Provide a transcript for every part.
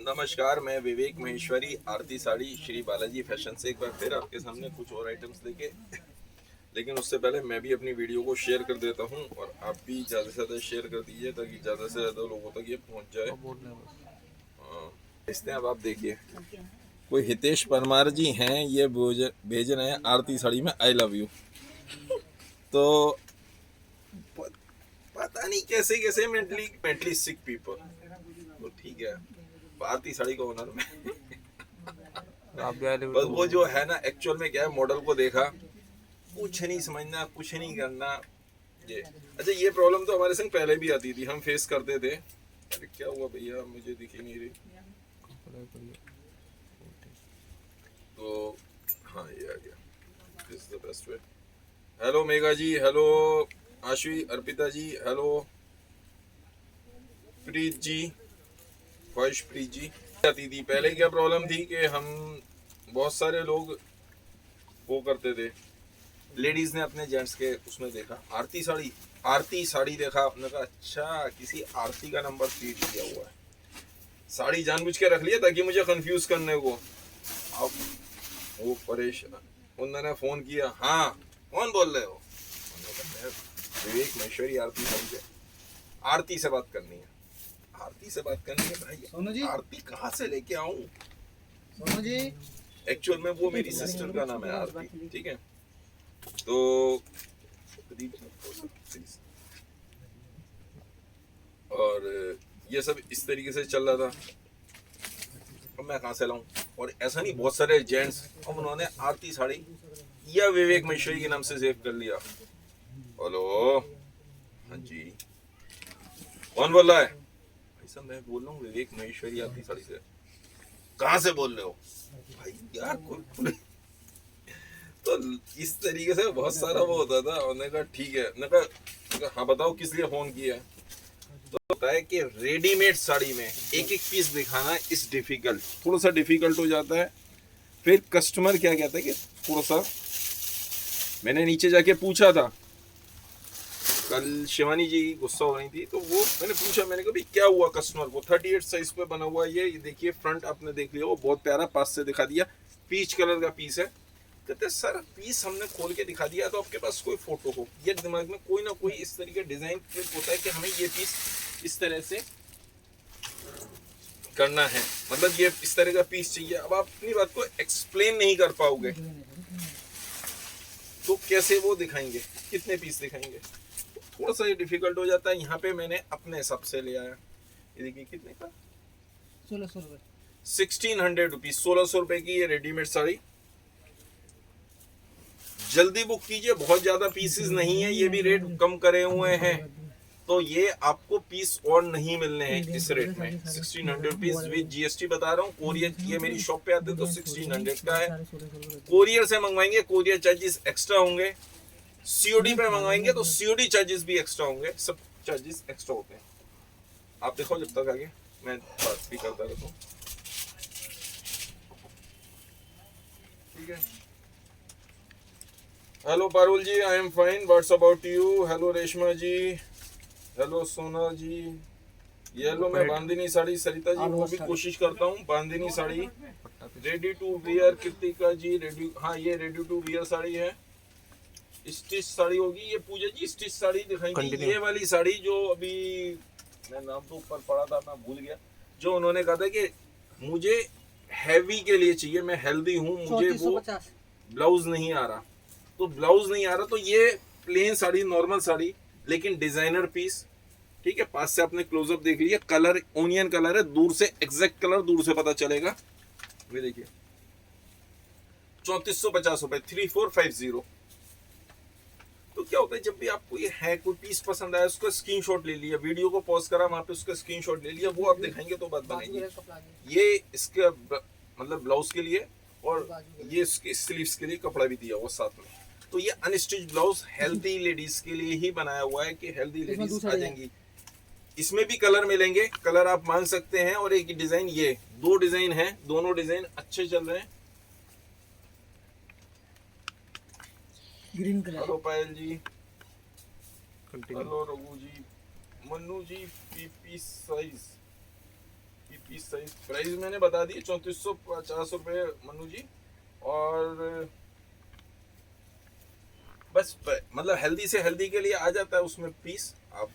नमस्कार, मैं विवेक महेश्वरी आरती साड़ी श्री बालाजी फैशन से एक बार फिर आपके सामने कुछ और आइटम्स लेके। लेकिन उससे पहले मैं भी अपनी वीडियो को शेयर कर देता हूं और आप भी ज़्यादा से ज़्यादा शेयर कर दीजिए ताकि ज़्यादा से ज़्यादा लोगों तक ये पहुंच जाए। इसमें अब आप देखिए, कोई हितेश परमार जी हैं, ये भेज रहे हैं आरती साड़ी में आई लव यू। तो पता नहीं कैसे कैसे मेंटली सिक पीपल। तो ठीक है, आरती साड़ी का ओनर में बस वो जो है ना, एक्चुअल में क्या है, मॉडल को देखा, कुछ नहीं समझना, कुछ नहीं करना। ये अच्छा, ये प्रॉब्लम तो हमारे संग पहले भी आती थी, हम फेस करते थे। अरे क्या हुआ भैया, मुझे दिखी नहीं रही। तो हाँ, ये आ गया। This is the best way. Hello Megha ji, hello Ashu, Arpita ji, hello Preet ji, Khwahish Preet जी। आती थी पहले, क्या प्रॉब्लम थी कि हम बहुत सारे लोग वो करते थे, लेडीज ने अपने जेंट्स के उसमें देखा आरती साड़ी देखा, आपने कहा अच्छा किसी आरती का नंबर फीड किया हुआ है, साड़ी जानबूझ के रख लिया ताकि मुझे कंफ्यूज करने को। अब वो परेशान, उन्होंने फोन किया, हाँ कौन बोल रहे हो? विवेक महेश्वरी आरती साड़ी से, आरती से बात करनी है, आरती से बात करनी है भाई। सोनू जी, आरती कहाँ से लेके आऊं? सोनू जी, एक्चुअल में वो मेरी सिस्टर का नाम है आरती, ठीक है। तो और ये सब इस तरीके से चल रहा था। अब मैं कहाँ से लाऊं? और ऐसा नहीं, बहुत सारे जेंट्स, अब उन्होंने आरती साड़ी या विवेक महेश्वरी के नाम से सेव कर लिया। हेलो, हाँ जी, कौन बोल रहा है? ऐसा मैं बोल रहा हूँ विवेक महेश्वरी आरती साड़ी से। कहाँ से बोल रहे हो भाई? यार कोई तो इस तरीके से बहुत सारा वो होता था। उन्होंने कहा ठीक है, मैंने कहा हाँ बताओ किस लिए फोन किया है। तो होता है कि रेडीमेड साड़ी में एक एक पीस दिखाना इस डिफिकल्ट, थोड़ा सा डिफिकल्ट हो जाता है। फिर कस्टमर क्या कहता है कि थोड़ा सा, मैंने नीचे जाके पूछा था, कल शिवानी जी गुस्सा हो रही थी, तो वो मैंने पूछा, मैंने कहा भाई क्या हुआ कस्टमर को? 38 साइज पे बना हुआ ये देखिए, फ्रंट आपने देख लिया, वो बहुत प्यारा पास से दिखा दिया, पीच कलर का पीस है। कहते सर पीस हमने खोल के दिखा दिया, तो आपके पास कोई फोटो हो? ये दिमाग में कोई ना कोई इस तरीके डिजाइन क्लिक होता है कि हमें ये पीस इस तरह से करना है, मतलब ये इस तरह का पीस चाहिए। अब आप अपनी बात को एक्सप्लेन नहीं कर पाओगे तो कैसे वो दिखाएंगे, कितने पीस दिखाएंगे? थोड़ा सा ये डिफिकल्ट हो जाता है। यहाँ पे मैंने अपने हिसाब से ले आया, ये देखिए कितने का, 1600 रुपए, 1600 रुपीज, 1600 रुपए की ये रेडीमेड साड़ी। जल्दी बुक कीजिए, बहुत ज्यादा पीसेस नहीं है, ये भी रेट कम करे हुए हैं, तो ये आपको पीस और नहीं मिलने हैं इस रेट में। 1600 रुपीज विद जीएसटी बता रहा हूँ। कोरियर, ये मेरी शॉप पे आते तो 1600 का है। कोरियर से मंगवाएंगे, कोरियर चार्जेस एक्स्ट्रा होंगे। सीओडी पे मंगवाएंगे तो सीओडी चार्जेस भी एक्स्ट्रा होंगे, सब चार्जेस एक्स्ट्रा होते हैं। आप देखो जब तक आगे मैं बात भी करता रहता हूँ, ठीक है। Hello Parul ji, I am fine, what's about you? Hello Reshma ji, hello Sona ji. ये लो, मैं बांधनी साड़ी, सरिता जी वो भी कोशिश करता हूँ। Bandhani sari ready to wear, Kritika ji ready, हाँ ये रेडी टू वियर साड़ी है। स्टिच साड़ी होगी ये, पूजा जी स्टिच साड़ी दिखाएंगे। ये वाली साड़ी जो अभी मैं नाम तो ऊपर पढ़ा था, मैं भूल गया, जो उन्होंने कहा था कि मुझे हैवी के लिए चाहिए, मैं हेल्दी हूँ, मुझे वो ब्लाउज नहीं आ रहा, तो ब्लाउज नहीं आ रहा, तो ये प्लेन साड़ी, नॉर्मल साड़ी, लेकिन डिजाइनर पीस, ठीक है। पास से आपने क्लोजअप देख लिया, कलर ओनियन कलर है, दूर से एग्जैक्ट कलर दूर से पता चलेगा। ये देखिए 3450 रुपए, 3450। तो क्या होता है, जब भी आपको ये है कोई पीस पसंद आया, उसका स्क्रीनशॉट ले लिया, वीडियो को पॉज करा, वहां पे उसका स्क्रीनशॉट ले लिया, वो आप दिखाएंगे तो बात बनेगी। ये इसका मतलब ब्लाउज के लिए, और ये इसकी स्लीव्स के लिए कपड़ा भी दिया हुआ साथ में। तो ये अनस्टिच ब्लाउज हेल्दी लेडीज के लिए ही बनाया हुआ है कि हेल्दी लेडीज आ जाएंगी। इसमें भी कलर मिलेंगे, कलर आप मांग सकते हैं। और एक डिजाइन, ये दो डिजाइन है, दोनों डिजाइन अच्छे चल रहे हैं। Green colour. Hello Payal ji, hello Raghu ji, Mannu ji, PP size, piece size price मैंने बता दी 3450 रुपए मनु जी। और बस मतलब हेल्दी से हेल्दी के लिए आ जाता है उसमें पीस। आप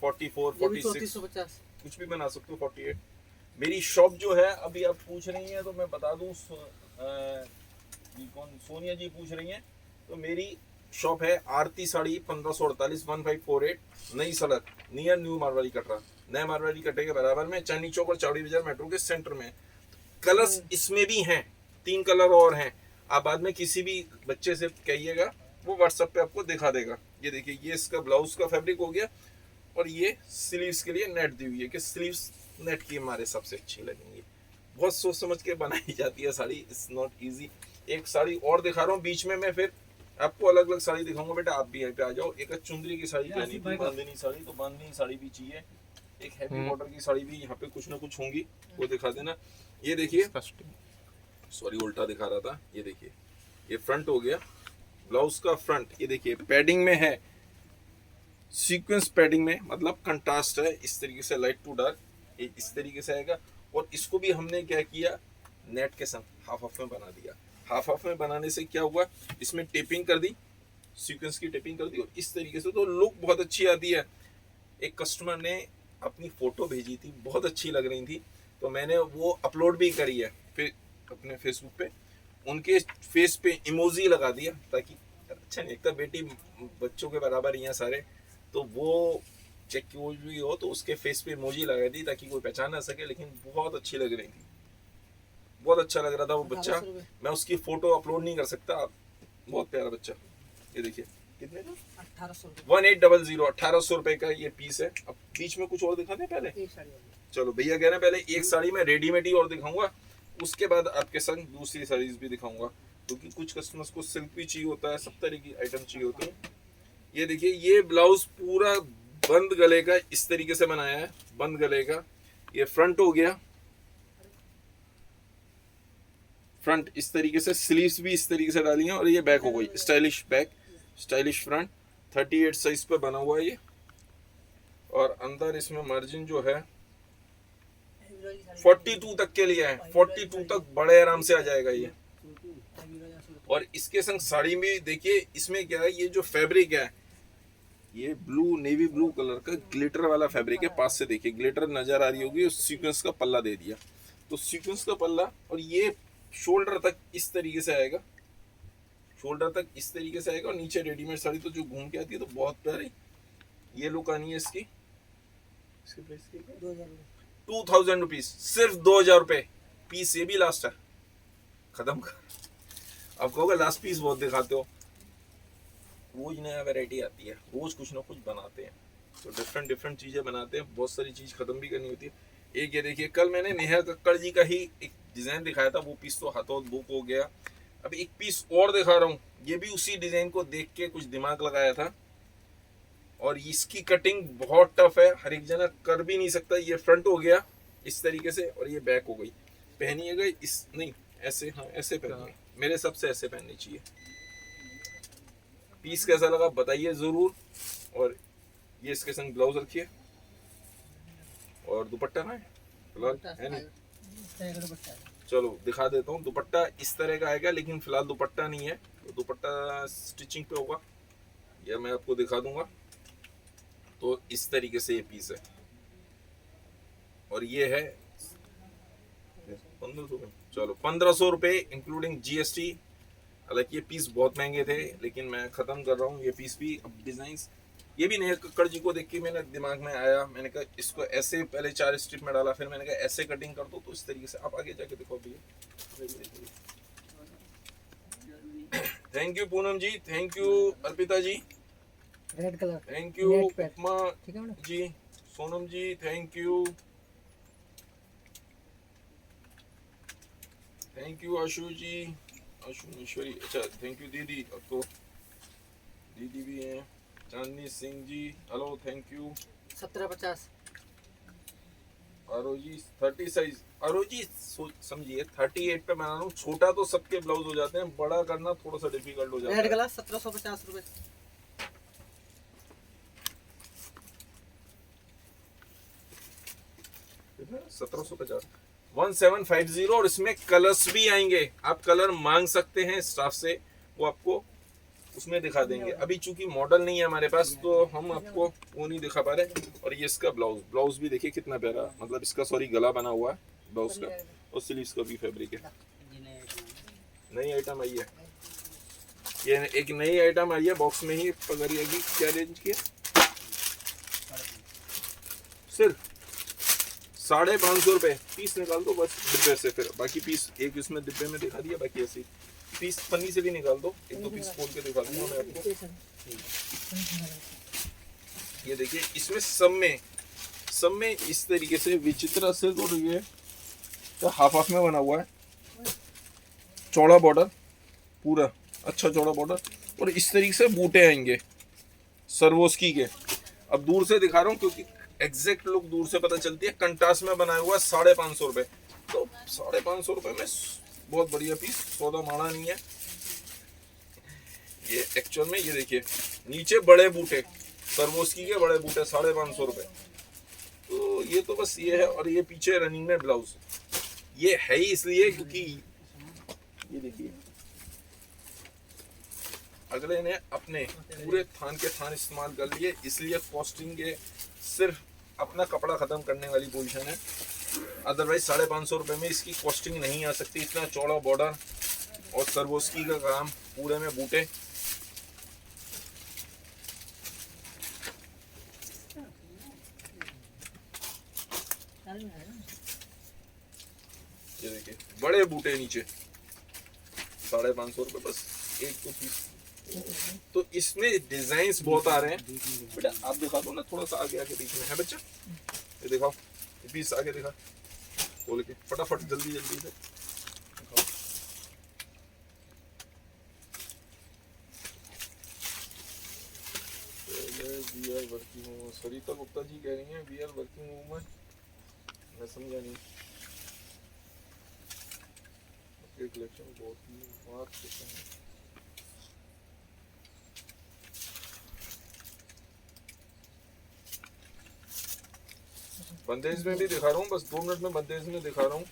44 ये भी 46 3450। कुछ भी बना सकते हो। 48 मेरी शॉप जो है, अभी आप पूछ रही हैं तो मैं बता दूं, ये कौन सोनिया जी पूछ रही हैं, तो मेरी शॉप है आरती साड़ी 1548 1548 नई सड़क नियर न्यू मारवाड़ी कटरा, नए मारवाड़ी कटरे के बराबर में, चांदनी चौक और चौड़ी बाजार मेट्रो के सेंटर में। कलर्स इसमें भी हैं, 3 कलर और हैं। आप बाद में किसी भी बच्चे से कहिएगा, वो व्हाट्सएप पे आपको दिखा देगा। ये देखिए, ये इसका ब्लाउज का फैब्रिक हो गया, और ये स्लीव्स के लिए नेट दी हुई है कि स्लीव्स नेट की हमारे सबसे अच्छी लगेंगी। बहुत सोच समझ के बनाई जाती है साड़ी, इट्स नॉट इजी। एक साड़ी और दिखा रहा हूँ बीच में, मैं फिर आपको अलग अलग साड़ी दिखाऊंगा। बेटा आप भी यहाँ पे आ जाओ। एक चुंदरी की साड़ी पहनी थी, बांधनी साड़ी, तो बांधनी साड़ी भी चाहिए। एक हैवी बॉर्डर की साड़ी भी यहाँ पे कुछ ना कुछ होंगी, वो दिखा देना। ये देखिए, सॉरी उल्टा दिखा रहा था। ये देखिए, ये फ्रंट हो गया, ब्लाउज का फ्रंट। ये देखिए पैडिंग में है, सीक्वेंस पैडिंग में, मतलब कंट्रास्ट है इस तरीके से, लाइट टू डार्क, ये इस तरीके से आएगा। और इसको भी हमने क्या किया, नेट के संग हाफ हाफ में बना दिया। हाफ हाफ में बनाने से क्या हुआ, इसमें टेपिंग कर दी, सीक्वेंस की टेपिंग कर दी, और इस तरीके से तो लुक बहुत अच्छी आती है। एक कस्टमर ने अपनी फोटो भेजी थी, बहुत अच्छी लग रही थी, तो मैंने वो अपलोड भी करी है फिर अपने फेसबुक पे। उनके फेस पे इमोजी लगा दिया, ताकि अच्छा नहीं लगता, बेटी बच्चों के बराबर ही हैं सारे, तो वो चेक कोई भी हो तो उसके फेस पे इमोजी लगा दी ताकि कोई पहचान ना सके। लेकिन बहुत अच्छी लग रही थी, बहुत अच्छा लग रहा था वो बच्चा। मैं उसकी फोटो अपलोड नहीं कर सकता, बहुत प्यारा बच्चा। ये देखिए कितने का, 1800 1800 रुपए का ये पीस है। अब बीच में कुछ और दिखा दें पहले। चलो भैया कह रहे हैं पहले एक साड़ी में रेडीमेड ही और दिखाऊंगा, उसके बाद आपके संग दूसरी साड़ीज भी दिखाऊंगा, क्योंकि कुछ कस्टमर्स को सिल्क भी चाहिए होता है, सब तरह की आइटम चाहिए होती है। ये देखिए, ये ब्लाउज पूरा बंद गले का इस तरीके से बनाया है, बंद गले का। ये फ्रंट हो गया, फ्रंट इस तरीके से, स्लीव्स भी इस तरीके से डाली हैं, और ये बैक हो गई, stylish back, stylish front. 38 size पे बना हुआ है ये। और अंदर इसमें मार्जिन जो है 42 तक के लिए है, 42 तक बड़े आराम से आ जाएगा ये। और इसके संग साड़ी में देखिए, इसमें क्या है, ये जो फैब्रिक है, ये ब्लू, नेवी ब्लू कलर का ग्लिटर वाला फैब्रिक है। पास से देखिए, ग्लिटर नजर आ रही होगी। और सीक्वेंस का पल्ला दे दिया, तो सीक्वेंस का पल्ला, और ये शोल्डर तक इस तरीके से आएगा, शोल्डर तक इस तरीके से आएगा। और नीचे रेडीमेड साड़ी तो जो घूम के आती है, तो बहुत प्यारी ये लुक आनी है इसकी। इसकी प्राइस 2000 रुपीज, सिर्फ 2000 रुपए पीस। ये भी लास्ट है, खत्म कर। अब कहोगे लास्ट पीस बहुत दिखाते हो, रोज नया वैरायटी आती है, रोज कुछ ना कुछ बनाते हैं, तो डिफरेंट डिफरेंट चीजें बनाते हैं, बहुत सारी चीज खत्म भी करनी होती है। एक ये देखिए, कल मैंने नेहा कक्कड़ जी का ही एक डिजाइन दिखाया था, वो पीस तो हाथों बुक हो गया। अब एक पीस और दिखा रहा हूँ, ये भी उसी डिजाइन को देख के कुछ दिमाग लगाया था, और इसकी कटिंग बहुत टफ है, हर एक जना कर भी नहीं सकता। ये फ्रंट हो गया इस तरीके से, और ये बैक हो गई। पहनिएगा इस, नहीं ऐसे, हाँ ऐसे पहनिए, मेरे सबसे ऐसे पहननी चाहिए। पीस कैसा लगा बताइए जरूर। और ये इसके संग ब्लाउज रखिए, और दुपट्टा ना है फिलहाल, है नहीं। चलो दिखा देता हूँ, दुपट्टा इस तरह का आएगा, लेकिन फिलहाल दुपट्टा नहीं है, तो दुपट्टा स्टिचिंग पे होगा, या मैं आपको दिखा दूंगा। तो इस तरीके से ये पीस है, और ये है 1500। चलो 1500 रुपए इंक्लूडिंग GST। हालांकि ये पीस बहुत महंगे थे, लेकिन मैं खत्म कर रहा हूँ ये पीस भी। अब डिजाइंस ये भी नेहा कक्कड़ जी को देख के मेरे दिमाग में आया, मैंने कहा इसको ऐसे पहले 4 स्ट्रिप में डाला, फिर मैंने कहा ऐसे कटिंग कर दो, तो इस तरीके से। आप आगे जाके देखो भैया। Thank you Poonam ji, thank you Arpita ji, red colour, thank you Upma ठीक है madam ji, Sonam ji thank you, thank you Ashu ji, Ashu Ishwari, अच्छा थैंक यू दीदी, अब तो दीदी भी हैं, Chandni Singh ji hello thank you. 1750 आरोजी 30 साइज, आरोजी समझिए 38 पे बना रहा हूँ। छोटा तो सबके ब्लाउज हो जाते हैं, बड़ा करना थोड़ा सा डिफिकल्ट हो जाता है। रेड कलर 1750 रुपए। 1750 1750 और इसमें कलर्स भी आएंगे। आप कलर मांग सकते हैं स्टाफ से, वो आपको उसमें दिखा देंगे। अभी चूंकि मॉडल नहीं है हमारे पास तो हम आपको वो नहीं दिखा पा रहे। और ये इसका ब्लाउज भी देखिए कितना प्यारा, मतलब इसका सॉरी गला बना हुआ है ब्लाउज का, और स्लीव्स का भी फैब्रिक है। नई आइटम आई है, ये एक नई आइटम आई है बॉक्स में ही पगड़िया की। क्या रेंज की है? सिर्फ 550 रुपए। पीस निकाल दो बस डिब्बे से, फिर बाकी पीस एक इसमें डिब्बे में दिखा दिया, बाकी ऐसे पीस पन्नी से भी निकाल दो, एक दो पीस खोल के दिखा दूंगा मैं आपको। ये देखिए इसमें सब में इस तरीके से विचित्र सिल्क, और ये तो हाफ में बना हुआ है, चौड़ा बॉर्डर पूरा, अच्छा चौड़ा बॉर्डर, और इस तरीके से बूटे आएंगे सर्वोस्की के। अब दूर से दिखा रहा हूँ क्योंकि एग्जैक्ट लुक दूर से पता चलती है। कंट्रास्ट में बनाया हुआ 550 रुपए, तो 550 रुपए में बहुत बढ़िया पीस, सौदा माड़ा नहीं है ये एक्चुअल में। ये देखिए नीचे बड़े बूटे, सर्वोस्की के बड़े बूटे, 550 रुपए। तो ये तो बस ये है। और ये पीछे रनिंग में ब्लाउज, ये है ही इसलिए क्योंकि ये देखिए अगले ने अपने पूरे थान के थान इस्तेमाल कर लिए, इसलिए कॉस्टिंग के सिर्फ अपना कपड़ा खत्म करने वाली पोजीशन है। अदरवाइज 550 रुपए में इसकी कॉस्टिंग नहीं आ सकती। इतना चौड़ा बॉर्डर और सर्वोस्की का काम, पूरे में बूटे। ये देखिए बड़े बूटे नीचे, 550 रुपए बस एक तो पीस। तो इसमें डिजाइन्स बहुत आ रहे हैं। बेटा आप दिखा दो ना थोड़ा सा आगे आके, बीच में है बच्चा, ये दिखाओ, ये पीस आगे दिखा, खोल के फटाफट जल्दी जल्दी से दिखाओ। वी आर वर्किंग वूमन, सरिता गुप्ता जी कह रही हैं वी आर वर्किंग वूमन, मैं समझा नहीं। कलेक्शन बहुत ही फास्ट है। बंदेज में भी दिखा रहा हूँ, बस 2 मिनट में बंदेज में दिखा रहा हूँ।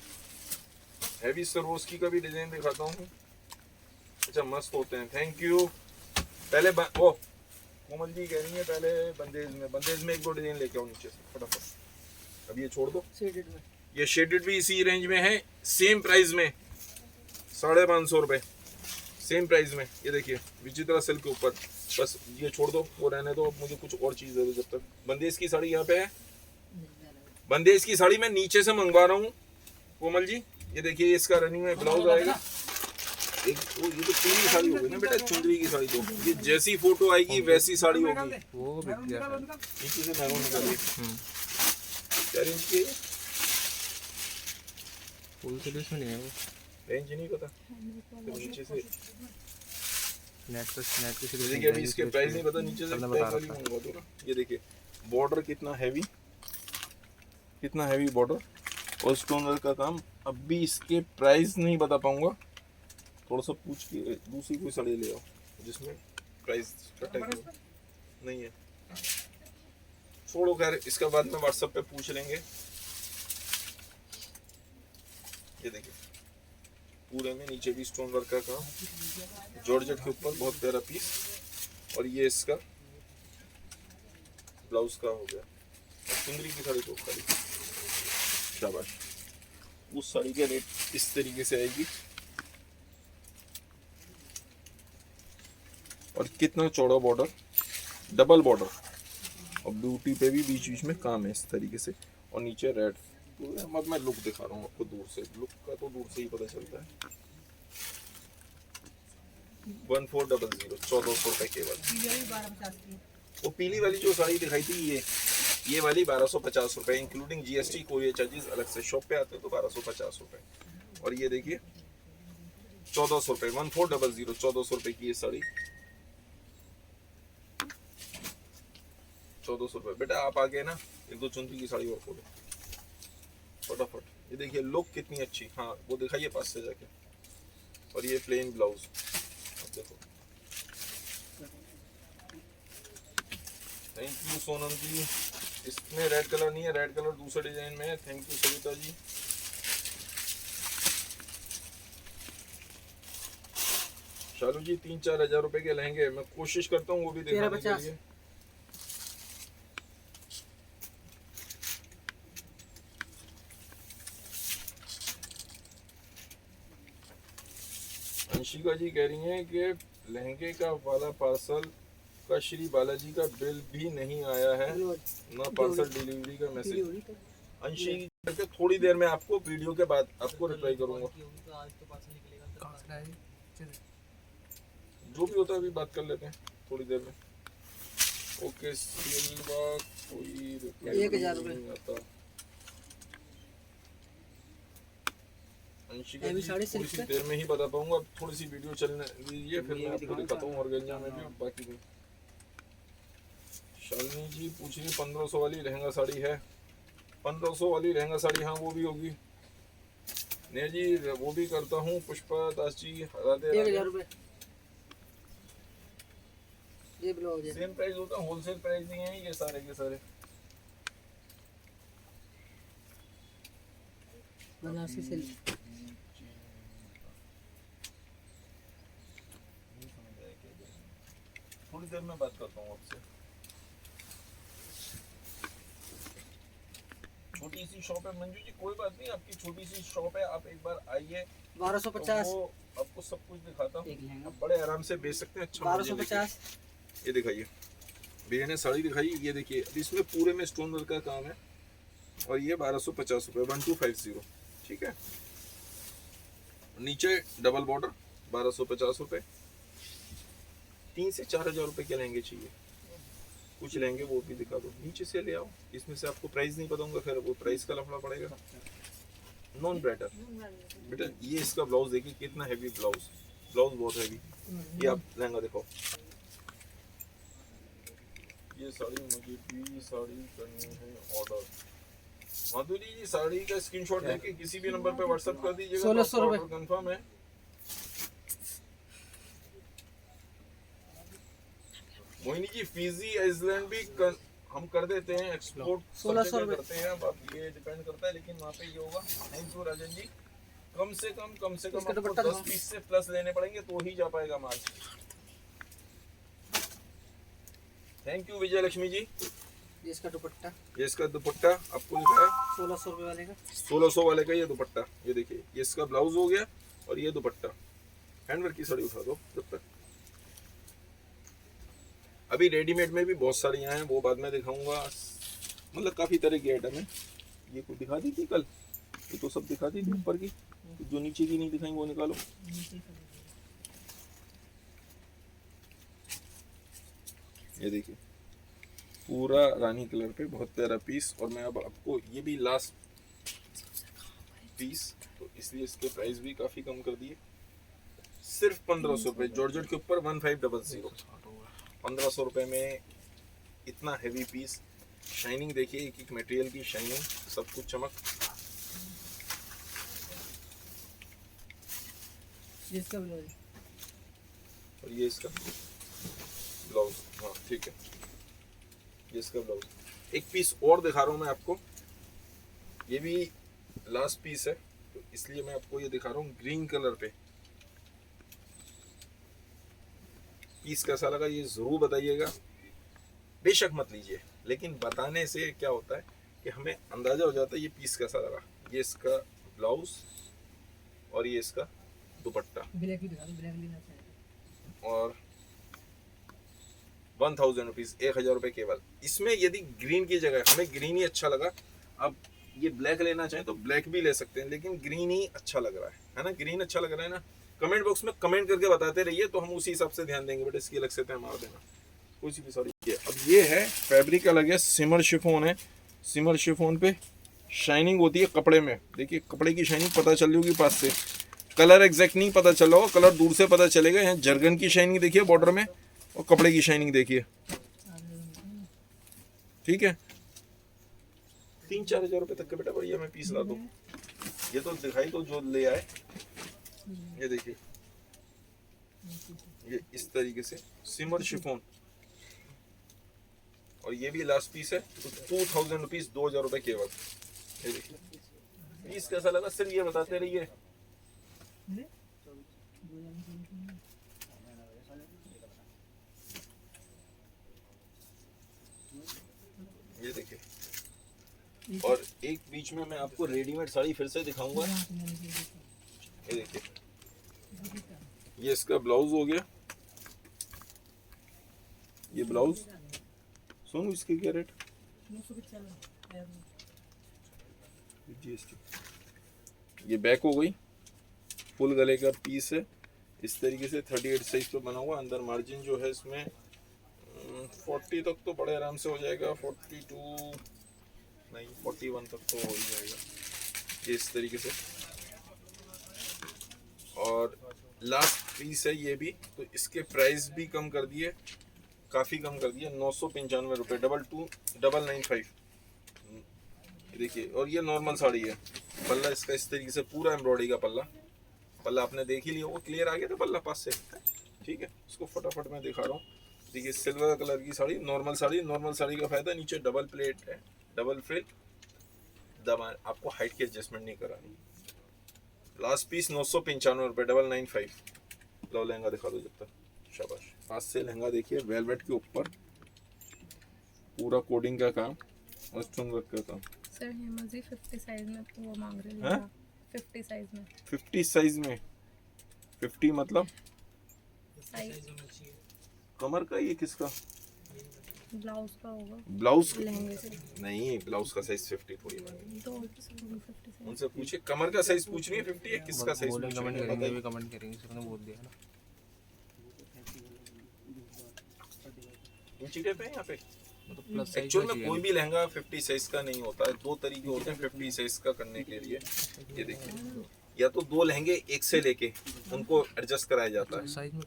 हैवी सर्वोस्की का भी डिजाइन दिखाता हूँ। अच्छा मस्त होते हैं, थैंक यू। पहले ओ कोमल जी कह रही है पहले बंदेज में एक दो डिजाइन लेके आओ नीचे से फटाफट। अब ये छोड़ दो, ये शेडेड भी इसी रेंज में है, सेम प्राइस में 550 रुपए, सेम प्राइस में। ये देखिए विचित्रा सिल्क के ऊपर, बस ये छोड़ दो, वो रहने दो, मुझे कुछ और चीज दे दो जब तक। बंदेज की साड़ी यहाँ पे है, बंदेज की साड़ी मैं नीचे से मंगवा रहा हूँ कोमल जी। ये देखिए इसका रनिंग में ब्लाउज आएगा। एक तो ये तो पीली साड़ी होगी ना बेटा, चुंदरी की साड़ी, तो ये जैसी फोटो आएगी वैसी साड़ी होगी। वो बिक गया है। नीचे से मैरून निकालिए। क्या रेंज की है? फुल सर्विस में नहीं है वो, रेंज नहीं पता, तो नीचे से नेट पे से देखिए। अभी इसके प्राइस नहीं पता, नीचे से सबने टैग बता वाली रखा है। मंगवा दो ना। ये देखिए बॉर्डर कितना हैवी बॉर्डर और स्टोन वर्क का काम। अभी इसके प्राइस नहीं बता पाऊंगा, थोड़ा सा पूछ के दूसरी कोई साड़ी ले आओ जिसमें प्राइस का टैग नहीं है। छोड़ो खैर, इसका बाद में व्हाट्सएप पे पूछ लेंगे। ये देखिए पूरे में नीचे भी स्टोन वर्क का काम, जॉर्जेट के ऊपर बहुत प्यारा पीस। और ये इसका ब्लाउज का हो गया। चुंदरी की साड़ी को खाली शाबाश। उस साड़ी के रेट इस तरीके से आएगी, और कितना चौड़ा बॉर्डर, डबल बॉर्डर, और ब्यूटी पे भी बीच बीच में काम है इस तरीके से, और नीचे रेड। अब मैं लुक दिखा रहा हूँ आपको दूर से, लुक का तो दूर से ही पता चलता है। 1400, 1400 रुपए केवल। वो पीली वाली जो साड़ी दिखाई थी ये वाली 1250 रुपए, इंक्लूडिंग जीएसटी, कोरियर चार्जेस अलग से। शॉप पे आते तो 1250 रुपए। और ये देखिए 1400 रुपए, 1400, 1400 रुपए की ये साड़ी, 1400 रुपए। बेटा आप आगे ना एक दो चुंदरी की साड़ी और खोलो फटाफट। ये देखिए लुक कितनी अच्छी, हाँ वो दिखाइए पास से जाके। और ये प्लेन ब्लाउज, अब देखो। थैंक यू सोनम जी, इसमें रेड कलर नहीं है, रेड कलर दूसरे डिजाइन में है। Thank you Savita ji. शालू जी 3-4 हजार रुपए के लहंगे मैं कोशिश करता हूँ वो भी दिखाने के 13,50 लिए। अंशिका जी कह रही हैं कि लहंगे का वाला पार्सल का श्री बालाजी का बिल भी नहीं आया है, ना पार्सल डिलीवरी का मैसेज। अंशी करके थोड़ी देर में आपको वीडियो के बाद आपको रिप्लाई करूंगा। जो भी होता है अभी बात कर लेते हैं थोड़ी देर में। ओके सिल्वा कोई रिप्लाई 1,000 रुपए। नहीं आता। अंशिका अभी जी 6.5 थोड़ी सी देर में ही बता पाऊंगा, अब थोड़ी सी वीडियो चलने दीजिए फिर मैं आपको दिखाता हूँ ऑर्गेन्जा में भी और बाकी भी। शालिनी जी पूछ रही 1500 वाली लहंगा साड़ी है। 1500 वाली लहंगा साड़ी हाँ वो भी होगी। ने जी वो भी करता हूँ। पुष्पा दास जी राधे 1,000 राधे। रुपए। ये ब्लाउज है। सेम प्राइस होता है, होलसेल प्राइस नहीं है ये सारे के सारे। बनारसी सिल्क। थोड़ी देर में बात करता हूँ आपसे। छोटी सी शॉप है मंजू जी, कोई बात नहीं, आपकी छोटी सी शॉप है, आप एक बार आइए 1250। तो वो आपको सब कुछ दिखाता हूँ। एक लहंगा आप बड़े आराम से बेच सकते हैं। अच्छा मुझे 1250। ये दिखाइए, भैया ने साड़ी दिखाई, ये देखिए अब इसमें पूरे में स्टोन वर्क का काम है और ये 1250 रुपये 1250। ठीक है, नीचे डबल बॉर्डर 1250 रुपये। 3 से 4 हजार रुपये के लहंगे चाहिए, कुछ लहंगे वो भी दिखा दो। नीचे से ले आओ, इसमें से आपको प्राइस नहीं बताऊंगा, फिर वो प्राइस का लफड़ा पड़ेगा। नॉन ब्राइडल बेटा, ये इसका ब्लाउज देखिए कितना हैवी ब्लाउज, ब्लाउज बहुत हैवी। ये आप लहंगा देखो। ये साड़ी मुझे भी साड़ी करनी है ऑर्डर। माधुरी जी साड़ी का स्क्रीनशॉट लेके किसी भी नंबर पे व्हाट्सएप कर दीजिएगा। 1600 रुपए कंफर्म है। मोहिनी जी फीजी आइसलैंड भी हम कर देते हैं एक्सपोर्ट, 1600 रुपए करते हैं। अब ये डिपेंड करता है, लेकिन वहाँ पे ये होगा। थैंक यू राजन जी। कम से कम इसका आपको दुपट्टा 10 पीस से प्लस लेने पड़ेंगे तो ही जा पाएगा माल। थैंक यू विजय लक्ष्मी जी। ये इसका दुपट्टा ये इसका दुपट्टा आपको दिखाया 1600 रुपए वाले का। 1600 वाले का ये दुपट्टा। ये देखिए ये इसका ब्लाउज हो गया और ये दुपट्टा। हैंडवर्क की साड़ी उठा दो जब तक। अभी रेडीमेड में भी बहुत सारी हैं, वो बाद में दिखाऊंगा। मतलब काफ़ी तरह की आइटम है। ये कुछ दिखा दी थी कल, ये तो सब दिखा दी थी ऊपर की, जो नीचे की नहीं दिखाई वो निकालो। ये देखिए पूरा रानी कलर पे बहुत प्यारा पीस। और मैं अब आपको ये भी लास्ट पीस, तो इसलिए इसके प्राइस भी काफ़ी कम कर दिए। सिर्फ 1500 रुपये जॉर्जेट के ऊपर 1500। 1500 रुपये में इतना हैवी पीस। शाइनिंग देखिए, एक एक मटेरियल की शाइनिंग, सब कुछ चमक। इसका ब्लाउज और ये इसका ब्लाउज। हाँ ठीक है, ये इसका ब्लाउज। एक पीस और दिखा रहा हूँ मैं आपको, ये भी लास्ट पीस है तो इसलिए मैं आपको ये दिखा रहा हूँ ग्रीन कलर पे। पीस कैसा लगा ये ज़रूर बताइएगा। बेशक मत लीजिए, लेकिन बताने से क्या होता है कि हमें अंदाज़ा हो जाता है ये पीस कैसा लगा। ये इसका ब्लाउज और ये इसका दुपट्टा। ब्लैक भी दिखा दो, ब्लैक लेना चाहिए। और 1000 रुपीज़, 1000 रुपये केवल। इसमें यदि ग्रीन की जगह, हमें ग्रीन ही अच्छा लगा, अब ये ब्लैक लेना चाहें तो ब्लैक भी ले सकते हैं, लेकिन ग्रीन ही अच्छा लग रहा है ना। ग्रीन अच्छा लग रहा है ना। कमेंट बॉक्स में कमेंट करके बताते रहिए तो हम उसी हिसाब से ध्यान देंगे। बट इसकी अलग से तय मार देना कोई सी भी सॉरी। अब ये है फैब्रिक अलग है, सिमर शिफॉन है। सिमर शिफॉन पे शाइनिंग होती है कपड़े में। देखिए कपड़े की शाइनिंग पता चल रही होगी पास से। कलर एग्जैक्ट नहीं पता चल रहा होगा, कलर दूर से पता चलेगा। यहाँ जर्गन की शाइनिंग देखिए बॉर्डर में, और कपड़े की शाइनिंग देखिए। ठीक है, 3-4 हजार रुपये तक के बेटा बढ़िया मैं पीस ला दूँ। ये तो दिखाई तो जो ले आए। ये देखिए ये इस तरीके से सिमर शिफॉन, और ये भी लास्ट पीस है, तो 2000 रुपीज, 2000 रुपए केवल। ये देखिए पीस कैसा लगा सिर्फ ये बताते रहिए। ये देखिए, और एक बीच में मैं आपको रेडीमेड साड़ी फिर से दिखाऊंगा। ये देखिए, ये इसका ब्लाउज हो गया, ये ब्लाउज। सोनू इसके क्या रेट? ये बैक हो गई, फुल गले का पीस है इस तरीके से, 38 साइज पे बना हुआ। अंदर मार्जिन जो है इसमें 40 तक तो बड़े आराम से हो जाएगा, 42 नहीं 41 तक तो हो ही जाएगा, ये इस तरीके से। और लास्ट पीस है ये भी, तो इसके प्राइस भी कम कर दिए, काफ़ी कम कर दिए, 995 रुपये, 22,995। देखिए, और ये नॉर्मल साड़ी है। पल्ला इसका इस तरीके से पूरा एम्ब्रॉयडरी का पल्ला आपने देख ही लिया होगा, क्लियर आ गया था पल्ला पास से, ठीक है। इसको फटाफट मैं दिखा रहा हूँ। देखिए सिल्वर कलर की साड़ी, नॉर्मल साड़ी का फायदा नीचे डबल प्लेट है, डबल फ्रिल, दबा आपको हाइट की एडजस्टमेंट नहीं करानी। लास्ट पीस 995 रुपये, 995। लो लहंगा दिखा दो जब तक, शाबाश। पास से लहंगा देखिए, वेलवेट के ऊपर पूरा कोडिंग का काम और चुनवट का काम। सर हेमा जी 50 साइज में तो वो मांग रहे हैं? हैं 50 साइज में। 50 साइज में, 50 मतलब साइज कमर का, ये किसका ब्लाउज का होगा, ब्लाउज? लहंगे से नहीं, ब्लाउज का साइज 50 थोड़ी मांगी। तो 50 साइज। उनसे पूछे कमर का साइज पूछ रही है 50 है, किसका साइज बोलेंगे, पूछ कमेंट रही है, करेंगे, बताइए। भी कमेंट करेंगे, सबने बोल दिया ना। इंची टेप है यहाँ पे। प्लस एक्चुअल में कोई भी लहंगा 50 साइज का नहीं होता है, दो तरीके होते हैं 50 साइज का करने के लिए। ये देखिए, या तो दो लहंगे एक से लेके उनको एडजस्ट कराया जाता है, साइज में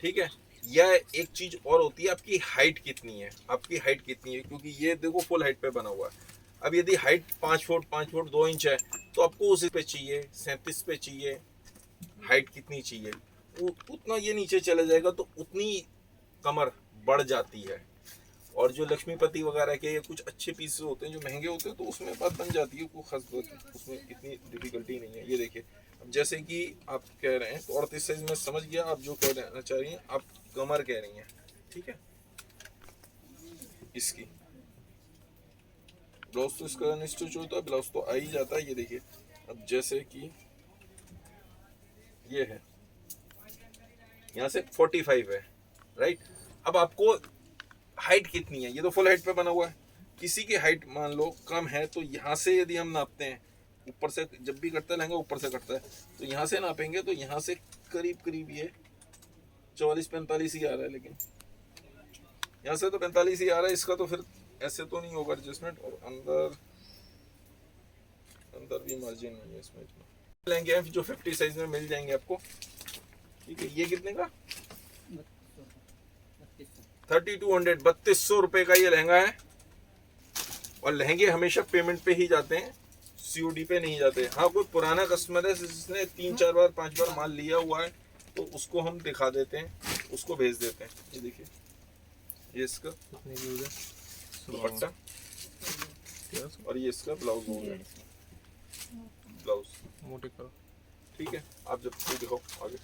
ठीक है। या एक चीज और होती है, आपकी हाइट कितनी है, आपकी हाइट कितनी है, क्योंकि ये देखो फुल हाइट पे बना हुआ है। अब यदि हाइट 5 फुट 2 इंच है, तो आपको उस पे चाहिए 37 पे चाहिए, हाइट कितनी चाहिए उतना ये नीचे चला जाएगा, तो उतनी कमर बढ़ जाती है। और जो लक्ष्मीपति वगैरह के कुछ अच्छे पीस होते हैं जो महंगे होते हैं, तो उसमें बात बन जाती है, कोई खास बात उसमें इतनी डिफिकल्टी नहीं है। ये देखिए, अब जैसे कि आप कह रहे हैं तो 38 साइज में समझ गया आप जो कहना चाह रही हैं, आप कमर कह रही हैं, ठीक है। इसकी ब्लाउज तो इसका अनस्टिच होता है, ब्लाउज तो आ ही जाता है। ये देखिए, अब जैसे कि ये है, यहाँ से 45 है, राइट। अब आपको हाइट कितनी है, ये तो फुल हाइट पे बना हुआ है, किसी की हाइट मान लो कम है, तो यहाँ से यदि हम नापते हैं, ऊपर से जब भी कटता है लहंगा ऊपर से कटता है, तो यहाँ से नापेंगे तो यहाँ से करीब करीब ये 44-45 ही आ रहा है, लेकिन यहाँ से तो 45 ही आ रहा है। इसका तो फिर ऐसे तो नहीं होगा एडजस्टमेंट, और अंदर भी मार्जिन नहीं है इसमें इतना। लहंगे जो 50 साइज में मिल जाएंगे आपको, ठीक है। ये कितने का? 3200, 3200 रुपए का ये लहंगा है। और लहंगे हमेशा पेमेंट पे ही जाते हैं, सीओडी पे नहीं जाते। हाँ, कोई पुराना कस्टमर है जिसने 3-4 बार 5 बार माल लिया हुआ है, तो उसको हम दिखा देते हैं, उसको भेज देते हैं। ये देखिए, ये इसका कितने की हो गया? दुपट्टा, और ये इसका ब्लाउज हो गया, ब्लाउज, मोटे करो। ठीक है। आप जब कोई दिखाओ आगे,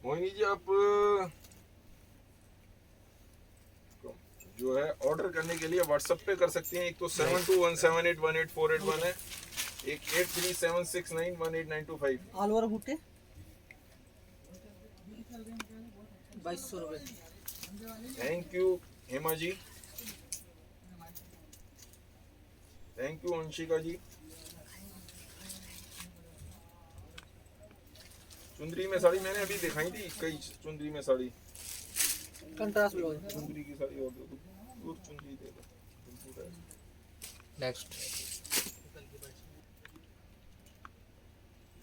मोहिनी जी आप जो है ऑर्डर करने के लिए व्हाट्सएप पे कर सकती हैं। एक तो 7217818481 है, एक 8376918925। ऑल ओवर बूटे 2200 रुपये। Thank you Hema ji, thank you Anshika ji. चुंदरी में साड़ी मैंने अभी दिखाई थी, कई चुंदरी में साड़ी, कंट्रास्ट ब्लाउज। चुंदरी की साड़ी और दे दो, और चुंदरी दे दो। नेक्स्ट